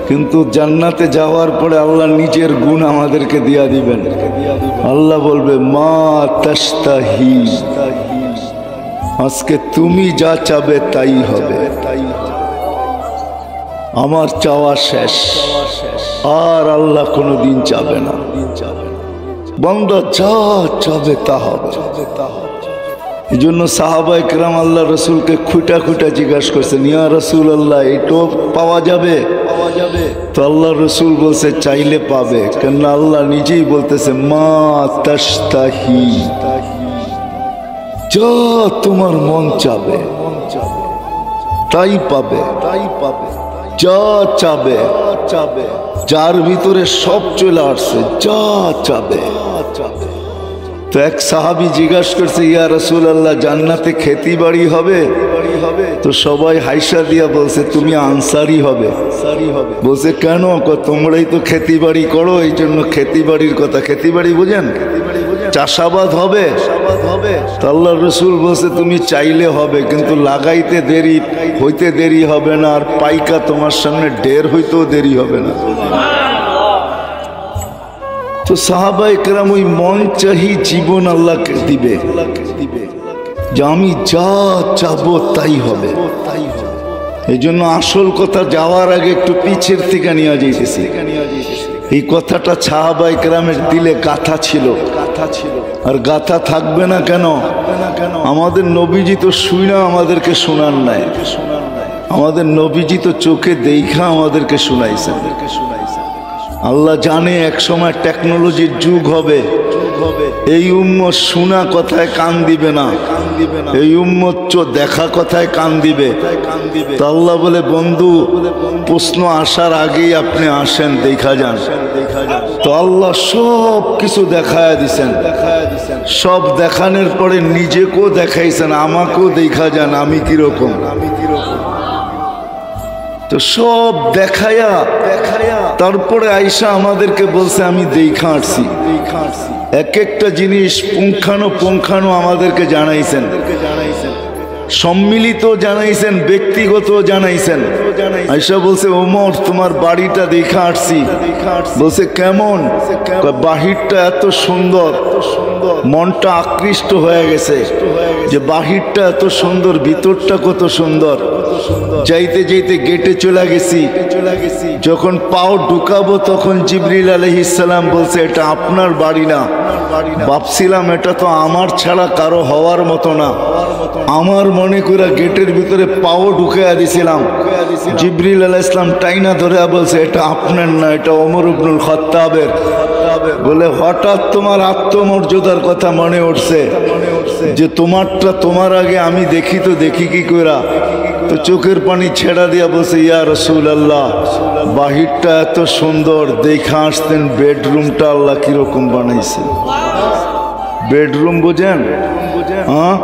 কিন্তু জান্নাতে যাওয়ার পরে আল্লাহ নিজের গুণ আমাদেরকে দিয়া দিবেন। আল্লাহ বলবে মা তাশতাহি, আজকে তুমি যা চাবে তাই হবে। আমার চাওয়া শেষ, আর আল্লাহ কোনোদিন চাবে না। বান্দা যা চাবে তা হবে। এই জন্য সাহাবায়ে কেরাম আল্লাহ রসুলকে খুঁটা খুঁটা জিজ্ঞাসা করছেন, ইয়া রাসূল আল্লাহ, এটাও পাওয়া যাবে? তো আল্লাহ রসুল বলছে চাইলে পাবে। কেন আল্লাহ নিজেই বলতেছে মা তাশতাহি, যা তোমার মন চাবে। তাই পাবে, তাই পাবে। যা চাবে, চাবে, যার ভিতরে সব চলে আসছে, যা চাবে। তো এক সাহাবী জিজ্ঞাসা করছে, ইয়া রাসূলুল্লাহ, জান্নাতে খেতি বাড়ি হবে? তো সবাই হাইসা দিয়া বলছে, তুমি আনসারি হবে। বলছে কেন? তোমরাই তো খেতি বাড়ি করো, এই জন্য খেতি বাড়ির কথা। খেতি বাড়ি বোঝেন? চাষাবাদ হবে। তো আল্লাহর রাসূল বলছে, তুমি চাইলে হবে, কিন্তু লাগাইতে দেরি হইতে দেরি হবে না, আর পাইকা তোমার সামনে ঢের হইতেও দেরি হবে না। তো সাহাবায়ে কেরাম ওই মন চাহি জীবন আল্লাহকে দিবে, যে আমি যা চাবো তাই হবে। এই জন্য আসল কথা যাওয়ার আগে একটু পিছের থেকে নিয়ে যাইতেছি। এই কথাটা সাহাবায়ে কেরামের দিলে গাথা ছিল, আর গাথা থাকবে না কেন? আমাদের নবীজি তো শুইনা আমাদেরকে শোনান নাই, আমাদের নবীজি তো চোখে দেখা আমাদেরকে শুনাইছেন। আল্লাহ জানে এক সময় টেকনোলজির যুগ হবে, এই উম্মত শোনা কথায় কান দিবে না, এই উম্মত দেখা কথায় কান দিবে। তো আল্লাহ বলে, বন্ধু প্রশ্ন আসার আগেই আপনি আসেন, দেখা যান। তো আল্লাহ সব কিছু দেখায় দিছেন, সব দেখানোর পরে নিজেকেও দেখাইছেন, আমাকেও দেখা যান আমি কিরকম। তো সব দেখায়া তারপরে আইসা আমাদেরকে বলছে, আমি দেখা আসছি। এক একটা জিনিস পুঙ্খানো আমাদেরকে জানাইছেন, সম্মিলিত জানাইছেন, ব্যক্তিগত জানাইছেন। আইসা বলছে, ওমর তোমার বাড়িটা দেখা আসছি। বলছে কেমন? বাহিরটা এত সুন্দর, মনটা আকৃষ্ট হয়ে গেছে যে বাহিরটা এত সুন্দর, ভিতরটা কত সুন্দর। যাইতে যাইতে গেটে চলে গেছি, যখন পাও ঢুকাবো তখন জিবরিল আলাইহিস সালাম বলছে, এটা আপনার বাড়ি না। ভাবছিলাম এটা তো আমার ছাড়া কারো হওয়ার মতো না। আমার মনে করে গেটের ভিতরে পাও ঢুকাইয়া দিছিলাম। জিবরিল আলাইহিস সালাম টাইনা ধরে বলছে, এটা আপনার না, এটা ওমর ইবনুল খাত্তাবের। বলে হঠাৎ তোমার আত্মমর্যাদার কথা মনে উঠছে যে তোমারটা তোমার আগে আমি দেখি, তো দেখি কি কইরা। তো চোখের পানি ছেড়া দিয়া বলছে, ইয়া রাসূলুল্লাহ, বাহিরটা এত সুন্দর, দেখা আসতেন বেডরুমটা আল্লাহ কিরকম বানাইছে। বেডরুম বোঝেন? হ্যাঁ,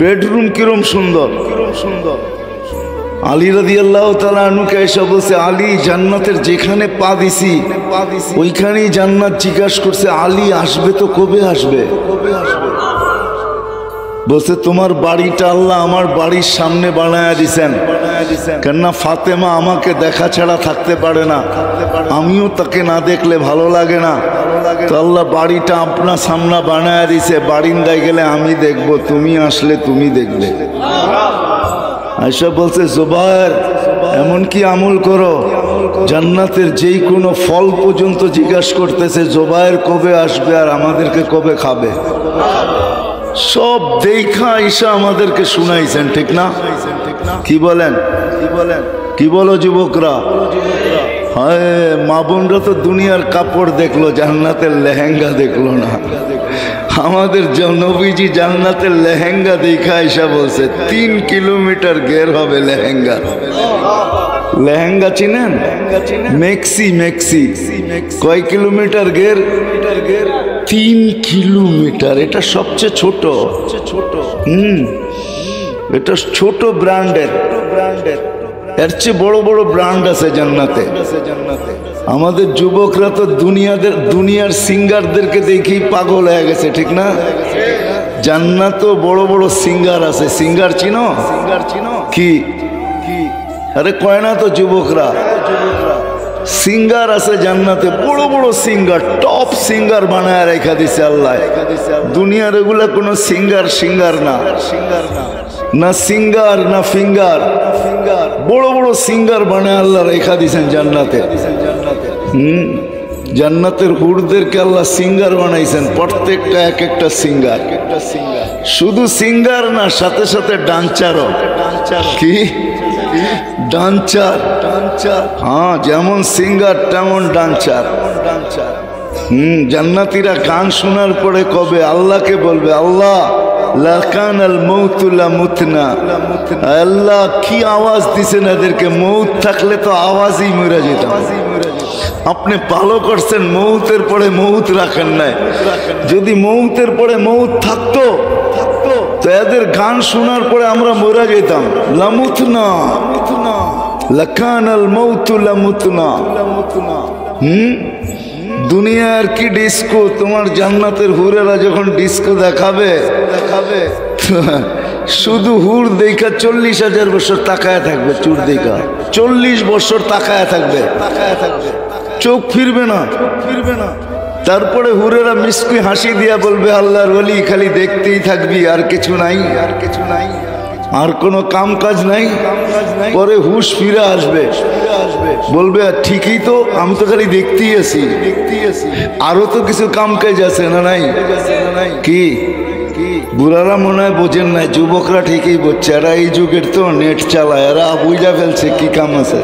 বেডরুম কিরম সুন্দর। আলী রাদিয়াল্লাহু তাআলা আনহুকে এসে বলছে, আলী জান্নাতের যেখানে পা দিছি ওইখানেই জান্নাত। জিজ্ঞাসা করছে, আলী আসবে তো কবে আসবে? বলছে, তোমার বাড়িটা আল্লাহ আমার বাড়ির সামনে বানায়া দিছেন, কেননা ফাতেমা আমাকে দেখা ছাড়া থাকতে পারে না, আমিও তাকে না দেখলে ভালো লাগে না। তো আল্লাহ বাড়িটা আপনার সামনে বানায়া দিছে, বারিন্দায় গেলে আমি দেখব, তুমি আসলে তুমি দেখবে। আয়েশা বলছে, জুবায়ের এমন কি আমল করো, জান্নাতের যেই কোনো ফল পর্যন্ত জিজ্ঞাসা করতেছে, জুবায়ের কবে আসবে আর আমাদেরকে কবে খাবে। সব দেখা আয়েশা আমাদেরকে শুনাইছেন, ঠিক না? কি বলেন? কি বলো যুবকরা? হায়, মা বোনরা তো দুনিয়ার কাপড় দেখলো, জান্নাতের লেহেঙ্গা দেখলো না। আমাদের নবীজি জান্নাতের লেহেঙ্গা দেখা আয়েশা বলছে, 3 কিলোমিটার ঘের হবে লেহেঙ্গা। লেহেঙ্গা চিনেন? মেক্সি কয় কিলোমিটার ঘের? 3 কিলোমিটার। এটা সবচেয়ে ছোট। এটা ছোট ব্র্যান্ডের, এর চেয়ে বড় বড় ব্র্যান্ড আছে জান্নাতে। আমাদের যুবকরা তো দুনিয়ার সিঙ্গারদেরকে দেখেই পাগল হয়ে গেছে, ঠিক না? জান্নাতেও বড় বড় সিঙ্গার আছে। সিঙ্গার চিনো? কি আরে কয় না তো যুবকরা, সিঙ্গার আছে জান্নাতে, বড় বড় সিঙ্গার, টপ সিঙ্গার বানায় রেখা দিছে আল্লাহ। দুনিয়ার এগুলা কোনো সিঙ্গার না, না সিঙ্গার না ফিঙ্গার, বড় বড় সিঙ্গার বানায় আল্লাহ রেখা দিছেন জান্নাতে। জান্নাতের হুরদেরকে আল্লাহ সিঙ্গার বানাইছেন, প্রত্যেকটা এক একটা সিঙ্গার। শুধু সিঙ্গার না, সাথে সাথে ডান্সারও। কি ডান্সার? হ্যাঁ, যেমন সিঙ্গার তেমন ডান্সার। জান্নাতীরা গান শোনার পরে কবে আল্লাহকে বলবে, আল্লাহ লাকানাল মাউতু লামুতনা। আল্লাহ কি আওয়াজ দিছেন এদেরকে, মৌত থাকলে তো আওয়াজই মরে যেত। আপনি ভালো করছেন মৌতের পরে মৌত রাখেন নাই। যদি মৌতের পরে মৌত থাকতো তো এদের গান শোনার পরে আমরা মরে যেতাম। লামুতনা লাকানাল মাউতু লামুতনা। দুনিয়ার কি ডিস্কো, তোমার জান্নাতের হুরেরা যখন ডিস্কো দেখাবে শুধু হুর দেখা 40,000 বছর তাকায় থাকবে। চুর দেখা 40 বছর তাকায় থাকবে, চোখ ফিরবে না। তারপরে হুরেরা মিষ্টি হাসি দিয়া বলবে আল্লাহর ওলি খালি দেখতেই থাকবি, আর কিছু নাই, আর কোনো কাম কাজ নাই। পরে হুশ ফিরে আসবে, বলবে ঠিকই তো, আমি তো খালি দেখতেই আছি, আরো তো কিছু কাম কাজ আছে না নাই? কি বুড়ারা মনে হয় বোঝেন নাই, যুবকরা ঠিকই বুঝছে। এরা এই যুগের তো নেট চালায়, এরা বুঝা ফেলছে কি কাম আছে।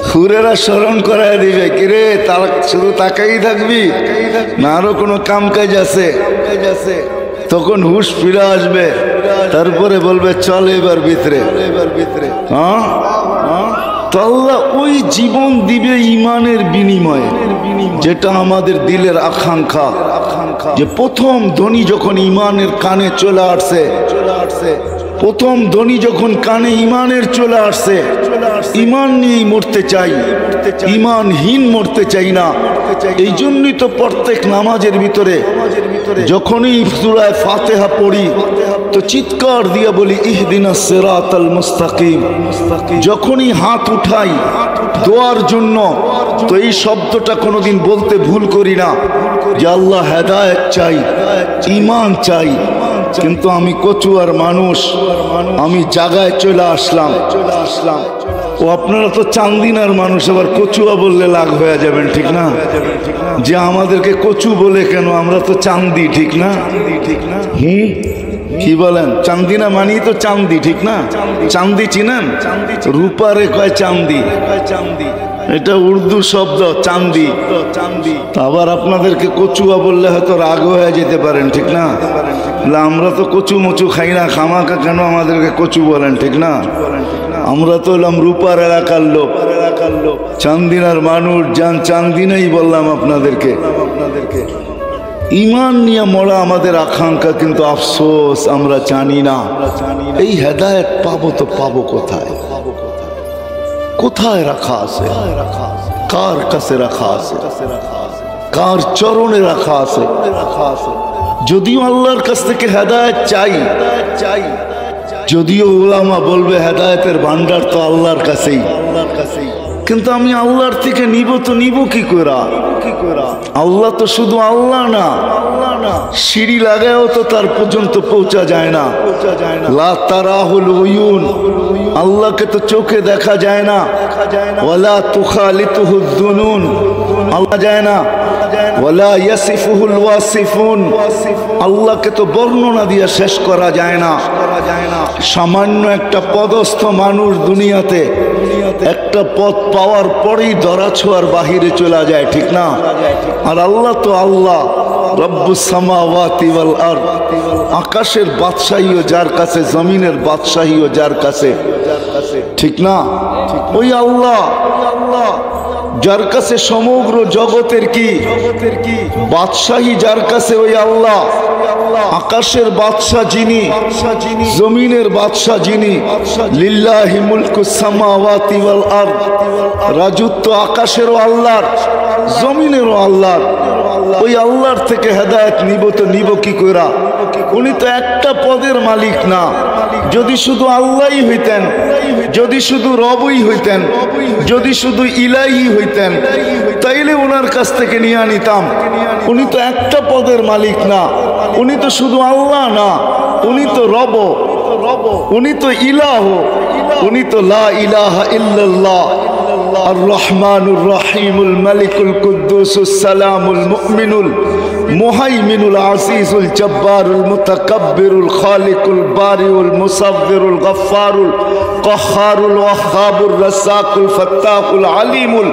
হুরেরা স্মরণ করায় দিবে, কিরে তারা শুধু তাকাই থাকবি না আরো কোনো কাম কাজ আছে? তখন হুশ ফিরে আসবে, তারপরে বলবে চল এবার ভিতরে। হ্যাঁ, তো আল্লাহ ওই জীবন দিবে ইমানের বিনিময়ে, যেটা আমাদের দিলের আকাঙ্ক্ষা। যে প্রথম ধ্বনি যখন ইমানের কানে চলে আসছে, প্রথম ধ্বনি যখন কানে ইমানের চলে আসছে, ইমান নিয়েই মরতে চাই, ইমানহীন মরতে চাই না। এই জন্যই তো প্রত্যেক নামাজের ভিতরে যখনই সূরা ফাতিহা পড়ি তো চিৎকার দিয়ে বলি ইহদিনাস সিরাতাল মুস্তাকিম। যখনই হাত উঠাই দোয়ার জন্য তো এই শব্দটা কোনোদিন বলতে ভুল করি না যে আল্লাহ হেদায়েত চাই, ঈমান চাই। কিন্তু আমি কচুয়ার মানুষ, আমি জায়গায় চলে আসলাম। ও আপনারা তো চান্দিনার মানুষ, আবার কচুয়া বললে লাগ হয়ে যাবেন, ঠিক না? যে আমাদেরকে কচু বলে কেন, আমরা তো চান্দি, ঠিক না? কি বলেন? চান্দিনা মানি তো চান্দি, ঠিক না? চান্দি চিনেন? রূপারে কয় চান্দি, এটা উর্দু শব্দ চান্দি। আবার আপনাদেরকে কচুয়া বললে হয়তো রাগ হয়ে যেতে পারেন, ঠিক না? আমরা তো কচু মচু খাই না, খামাকা কেন আমাদেরকে কচু বলেন, ঠিক না? আমরা তো হলাম রূপার এলাকার লোক, চান্দিনার মানুষ। চান্দিনাই বললাম আপনাদেরকে। ইমান নিয়ে মরা আমাদের আকাঙ্ক্ষা, কিন্তু আফসোস আমরা জানি না এই হেদায়েত পাবো তো পাবো কোথায়, কোথায় রাখা আছে, কার কাছে রাখা আছে, কার চরণে রাখা আছে। যদিও আল্লাহর কাছ থেকে হেদায়েত চাই, যদিও উলামা বলবে হেদায়েতের ভান্ডার তো আল্লাহর কাছেই, কিন্তু আমি আল্লাহর থেকে নিব তো নিব কি করে? আল্লাহ তো শুধু আল্লাহ না, সিঁড়ি লাগায়ও তো তার পর্যন্ত পৌঁছা যায় না। লা তারাহুল উয়ুন, আল্লাহকে তো চোখে দেখা যায় না। ওয়ালা তুখালিতুহুদ দুনুন, আল্লাহ যায় না। ওয়ালা ইয়াসিফুহুল ওয়াসিফুন, আল্লাহকে তো বর্ণনা দিয়ে শেষ করা যায় না। সামান্য একটা পদস্থ মানুষ দুনিয়াতে একটা পদ পাওয়ার পরেই ধরা ছোঁয়ার বাহিরে চলে যায়, ঠিক না? আর আল্লাহ তো আল্লাহ, রব্বুস সামাওয়াতি ওয়াল আরদ, আকাশের বাদশাহীও যার কাছে, জমিনের বাদশাহীও যার কাছে, ঠিক না? ওই আল্লাহ যার কাছে সমগ্র জগতের কি বাদশাহী, যার কাছে ওই আল্লাহ। আকাশের বাদশা যিনি, জমিনের বাদশা যিনি। লিল্লাহি মুলকুস সামাওয়াতি ওয়াল আরদ, রাজত্ব আকাশেরও আল্লাহর, জমিনেরও আল্লাহর। ওই আল্লাহর থেকে হেদায়েত নিব তো নিব কি কইরা? উনি তো একটা পদের মালিক না। যদি শুধু আল্লাহই হইতেন, যদি শুধু রবই হইতেন, যদি শুধু ইলাহি হইতেন, তাইলে ওনার কাছ থেকে নিয়ে নিতাম। উনি তো একটা পদের মালিক না, উনি তো শুধু আল্লাহ না, উনি তো রব, উনি তো ইলাহ, উনি তো লা ইলাহা ইল্লাল্লাহ। আর রহমানুর রহিমুল মালিকুল কুদ্দুসুস সালামুল মুমিনুল মুহাইমিনুল আজিজুল জব্বারুল মুতাকাব্বিরুল খালিকুল বারিউল মুসাব্বিরুল গফফারুল কাহ্হারুল ওয়াহ্হাবুর রাজ্জাকুল ফাত্তাহুল আলিমুল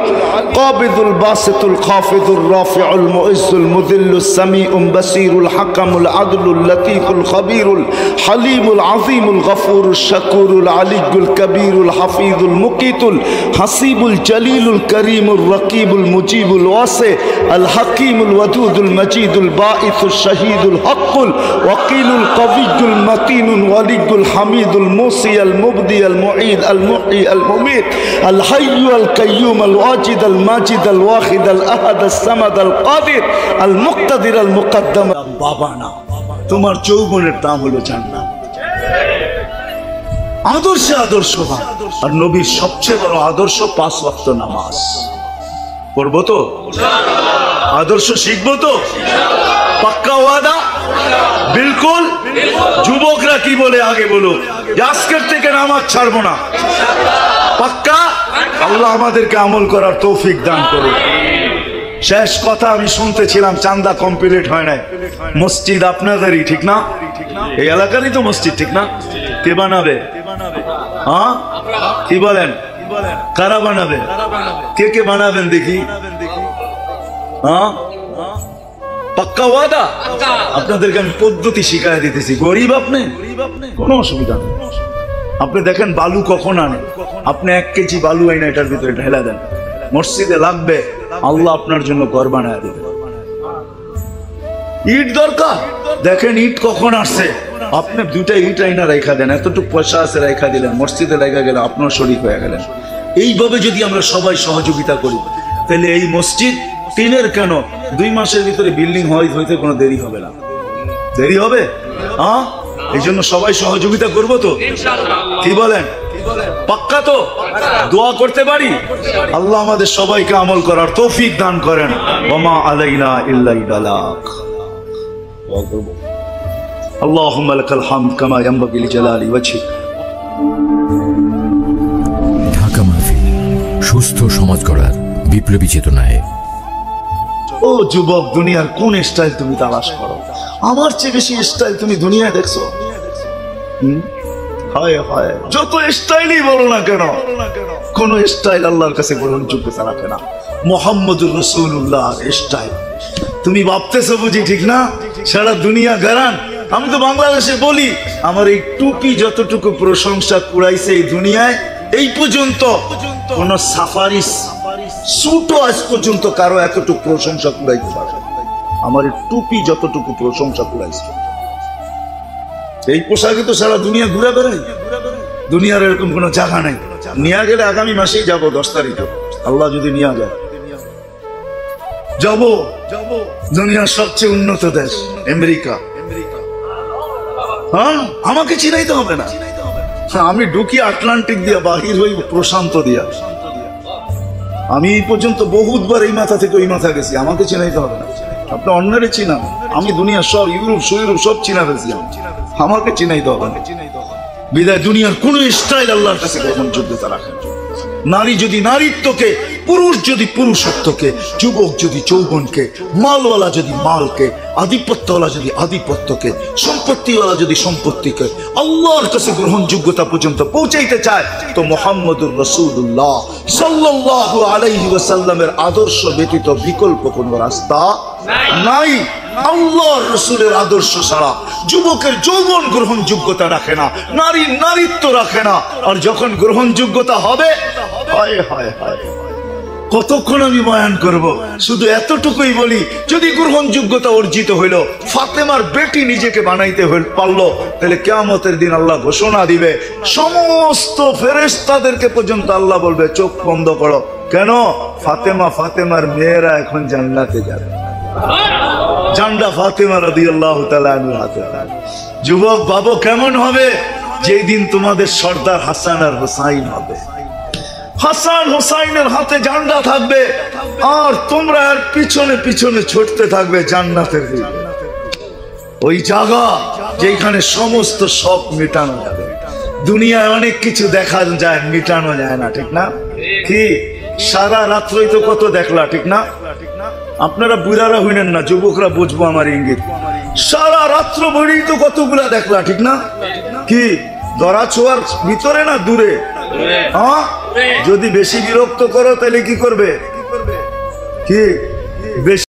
কাবিদুল বাসিতুল খাফিদুর রাফিউল মুইজ্জুল মুযিল্লুস সামিউল বাসীরুল হাকামুল আদলুল লতীফুল খবীরুল হালিমুল আযীমুল গফুরুশ শাকুরুল আলিয়্যুল কবীরুল হাফিজুল মুকিতুল হাসিবুল জলিলুল করিমুর রকিবুল মুজিবুল ওয়াসি আল হাকিমুল ওয়াদুদুল মজিদুল বাঈসুশ শাহীদুল হকুল ওয়াকিলুল কবিয়্যুল মতিনুল ওয়ালিয়্যুল হামিদুল মুসি আল মুবদি আল মুঈদ আল মুহয়ি আল মুমীত আল হাইয়্যু আল কাইয়্যুম আল ওয়াজিদ আল মাজিদ আল ওয়াহিদ আল আহাদ আস সামাদ আল কাদির আল মুক্তাদির আল মুকদ্দম। বাবা না, তোমার যৌবনের নাম হলো জান্নাত। আদর্শে আদর্শবান। আর নবীর সবচেয়ে বড় আদর্শ 5 ওয়াক্ত নামাজ। পড়বো তো? আদর্শ শিখবো তো? পাক্কা ওয়াদা? বিলকুল। যুবকরা কি বলে আগে বলো, আজকের থেকে নামাজ ছাড়বো না। পাক্কা? আল্লাহ আমাদেরকে আমল করার তৌফিক দান করুন। শেষ কথা আমি শুনতেছিলাম, চান্দা কমপ্লিট হয় নাই। মসজিদ আপনাদেরই, ঠিক না? এই এলাকারই তো মসজিদ, ঠিক না? কে বানাবে? হ্যাঁ, কি বলেন? কারা বানাবে? কে কে বানাবেন দেখি? হ্যাঁ, পাক্কা ওয়াদা? আপনাদেরকে আমি পদ্ধতি শিখাই দিতেছি। গরিব আপনি, কোনো অসুবিধা নেই। আপনি দেখেন বালু কখন আনে, আপনি 1 কেজি বালু আইনা এটার ভিতরে ঢেলা দেন, মসজিদে লাগবে, আল্লাহ আপনার জন্য ঘর বানায় দেবে। ইট দরকার, দেখেন ইট কখন আসছে, আপনি 2টা ইট আইনা রেখা দেন, এতটুকু পয়সা আছে রেখা দিলেন, মসজিদে রেখা গেলে আপনার শরীক হয়ে গেলেন। এইভাবে যদি আমরা সবাই সহযোগিতা করি, তাহলে এই মসজিদ টিনের কেন 2 মাসের ভিতরে বিল্ডিং হইতে কোনো দেরি হবে না। দেরি হবে? হ্যাঁ, এই জন্য সবাই সহযোগিতা করবো তো? কি বলেন? পাক্কা তো? দোয়া করতে পারি আল্লাহ আমাদের সবাইকে আমল করার তৌফিক দান করেন। ওমা আলাইনা ইল্লাল বালাগ। আল্লাহুম্মা লাকাল হামদ কামা ইয়ানবাগি লিজালালি ওয়াজহিক।
ঢাকা মাহফিল, সুস্থ সমাজ গড়ার বিপ্লবী চেতনায়।
ও যুবক, দুনিয়ার কোন স্টাইল তুমি তালাশ করো? আমার চেয়ে বেশি স্টাইল তুমি দুনিয়ায় দেখছো? হায় হায়, যত স্টাইলই বলো না কেন, কোন স্টাইল আল্লাহর কাছে গ্রহণযোগ্যতা রাখে না। মুহাম্মদুর রাসূলুল্লাহ স্টাইল তুমি ভাবতেছো বুঝি, ঠিক না? সারা দুনিয়া গারান। আমি তো বাংলাদেশে বলি, আমার এই টুপি যতটুকু প্রশংসা কুড়াইছে এই দুনিয়ায়, এই পর্যন্ত কোন সাফারিস সুটো আজ পর্যন্ত কারো এতটুকু প্রশংসা কুড়াইতে পারে। আমার এই টুপি যতটুকু প্রশংসা কুড়াইছে, এই পোশাকে তো সারা দুনিয়া ঘুরে বেড়াই। দুনিয়ার এরকম কোনো জায়গা নাই। নিয়ে গেলে আগামী মাসেই যাবো, 10 তারিখে আল্লাহ যদি নিয়ে যায়। যাবো দুনিয়ার সবচেয়ে উন্নত দেশ আমেরিকা। হ্যাঁ, আমাকে চিনাইতে হবে না। আমি ঢুকি আটলান্টিক দিয়া, বাহির হই প্রশান্ত দিয়া। আমি এই পর্যন্ত বহুতবার এই মাথা থেকে ওই মাথা গেছি, আমাকে চিনাইতে হবে না। আপনি অন্যরে চিনান, আমি দুনিয়ার সব ইউরোপ সব চিনা ফেলছি, আমাকে চিনাইতে হবে না। বিদায় দুনিয়ার কোন স্টাইল আল্লাহর কাছে গ্রহণযোগ্যতা রাখে না। নারী যদি নারীত্বকে, পুরুষ যদি পুরুষত্বকে, যুবক যদি যৌবনকে, মালওয়ালা যদি মালকে, আধিপত্যওয়ালা যদি আধিপত্যকে, সম্পত্তিওয়ালা যদি সম্পত্তিকে আল্লাহর কাছে গ্রহণযোগ্যতা পর্যন্ত পৌঁছাইতে চায়, তো মুহাম্মদুর রাসূলুল্লাহ সাল্লাল্লাহু আলাইহি ওয়াসাল্লামের আদর্শ ব্যতীত বিকল্প কোনো রাস্তা নাই। আল্লাহর রাসূলের আদর্শ ছাড়া যুবকের যৌবন গ্রহণযোগ্যতা রাখে না, নারীর নারীত্ব রাখে না। আর যখন গ্রহণযোগ্যতা হবে, হায় হায় হায়, কতক্ষণ আমি বয়ান করব? শুধু এতটুকুই বলি, যদি গ্রহণযোগ্যতা অর্জিত হইল, ফাতেমার বেটি নিজেকে বানাইতে পারলো, তাহলে কিয়ামতের দিন আল্লাহ ঘোষণা দিবে, সমস্ত ফেরেশতাদেরকে পর্যন্ত আল্লাহ বলবে চোখ বন্ধ করো। কেন? ফাতেমার মেয়েরা এখন জান্নাতে যাবে। জান্ডা ফাতেমা রাদিয়াল্লাহু তাআলা আনহার হাতে। যুবক ভাবো কেমন হবে যেই দিন তোমাদের সর্দার হাসান আর হুসাইন হবে। হাসান হুসাইনের হাতে জান্ডা থাকবে, আর তোমরা আর পিছনে পিছনে ছুটতে থাকবে জান্নাতের দিকে। ওই জায়গা যেখানে সমস্ত শখ মেটানো যাবে। দুনিয়ায় অনেক কিছু দেখা যায়, মেটানো যায় না, ঠিক না? কি সারা রাত্রই তো কত দেখলা, ঠিক না? আপনারা বুড়ারা হইলেন না, যুবকরা বুঝবো আমার ইঙ্গিত। সারা রাত্র ভরেই তো কতগুলা দেখলা, ঠিক না? কি ধরা ছোঁয়ার ভিতরে না দূরে? হ্যাঁ, যদি বেশি বিরক্ত করো তাহলে কি করবে? কি বেশি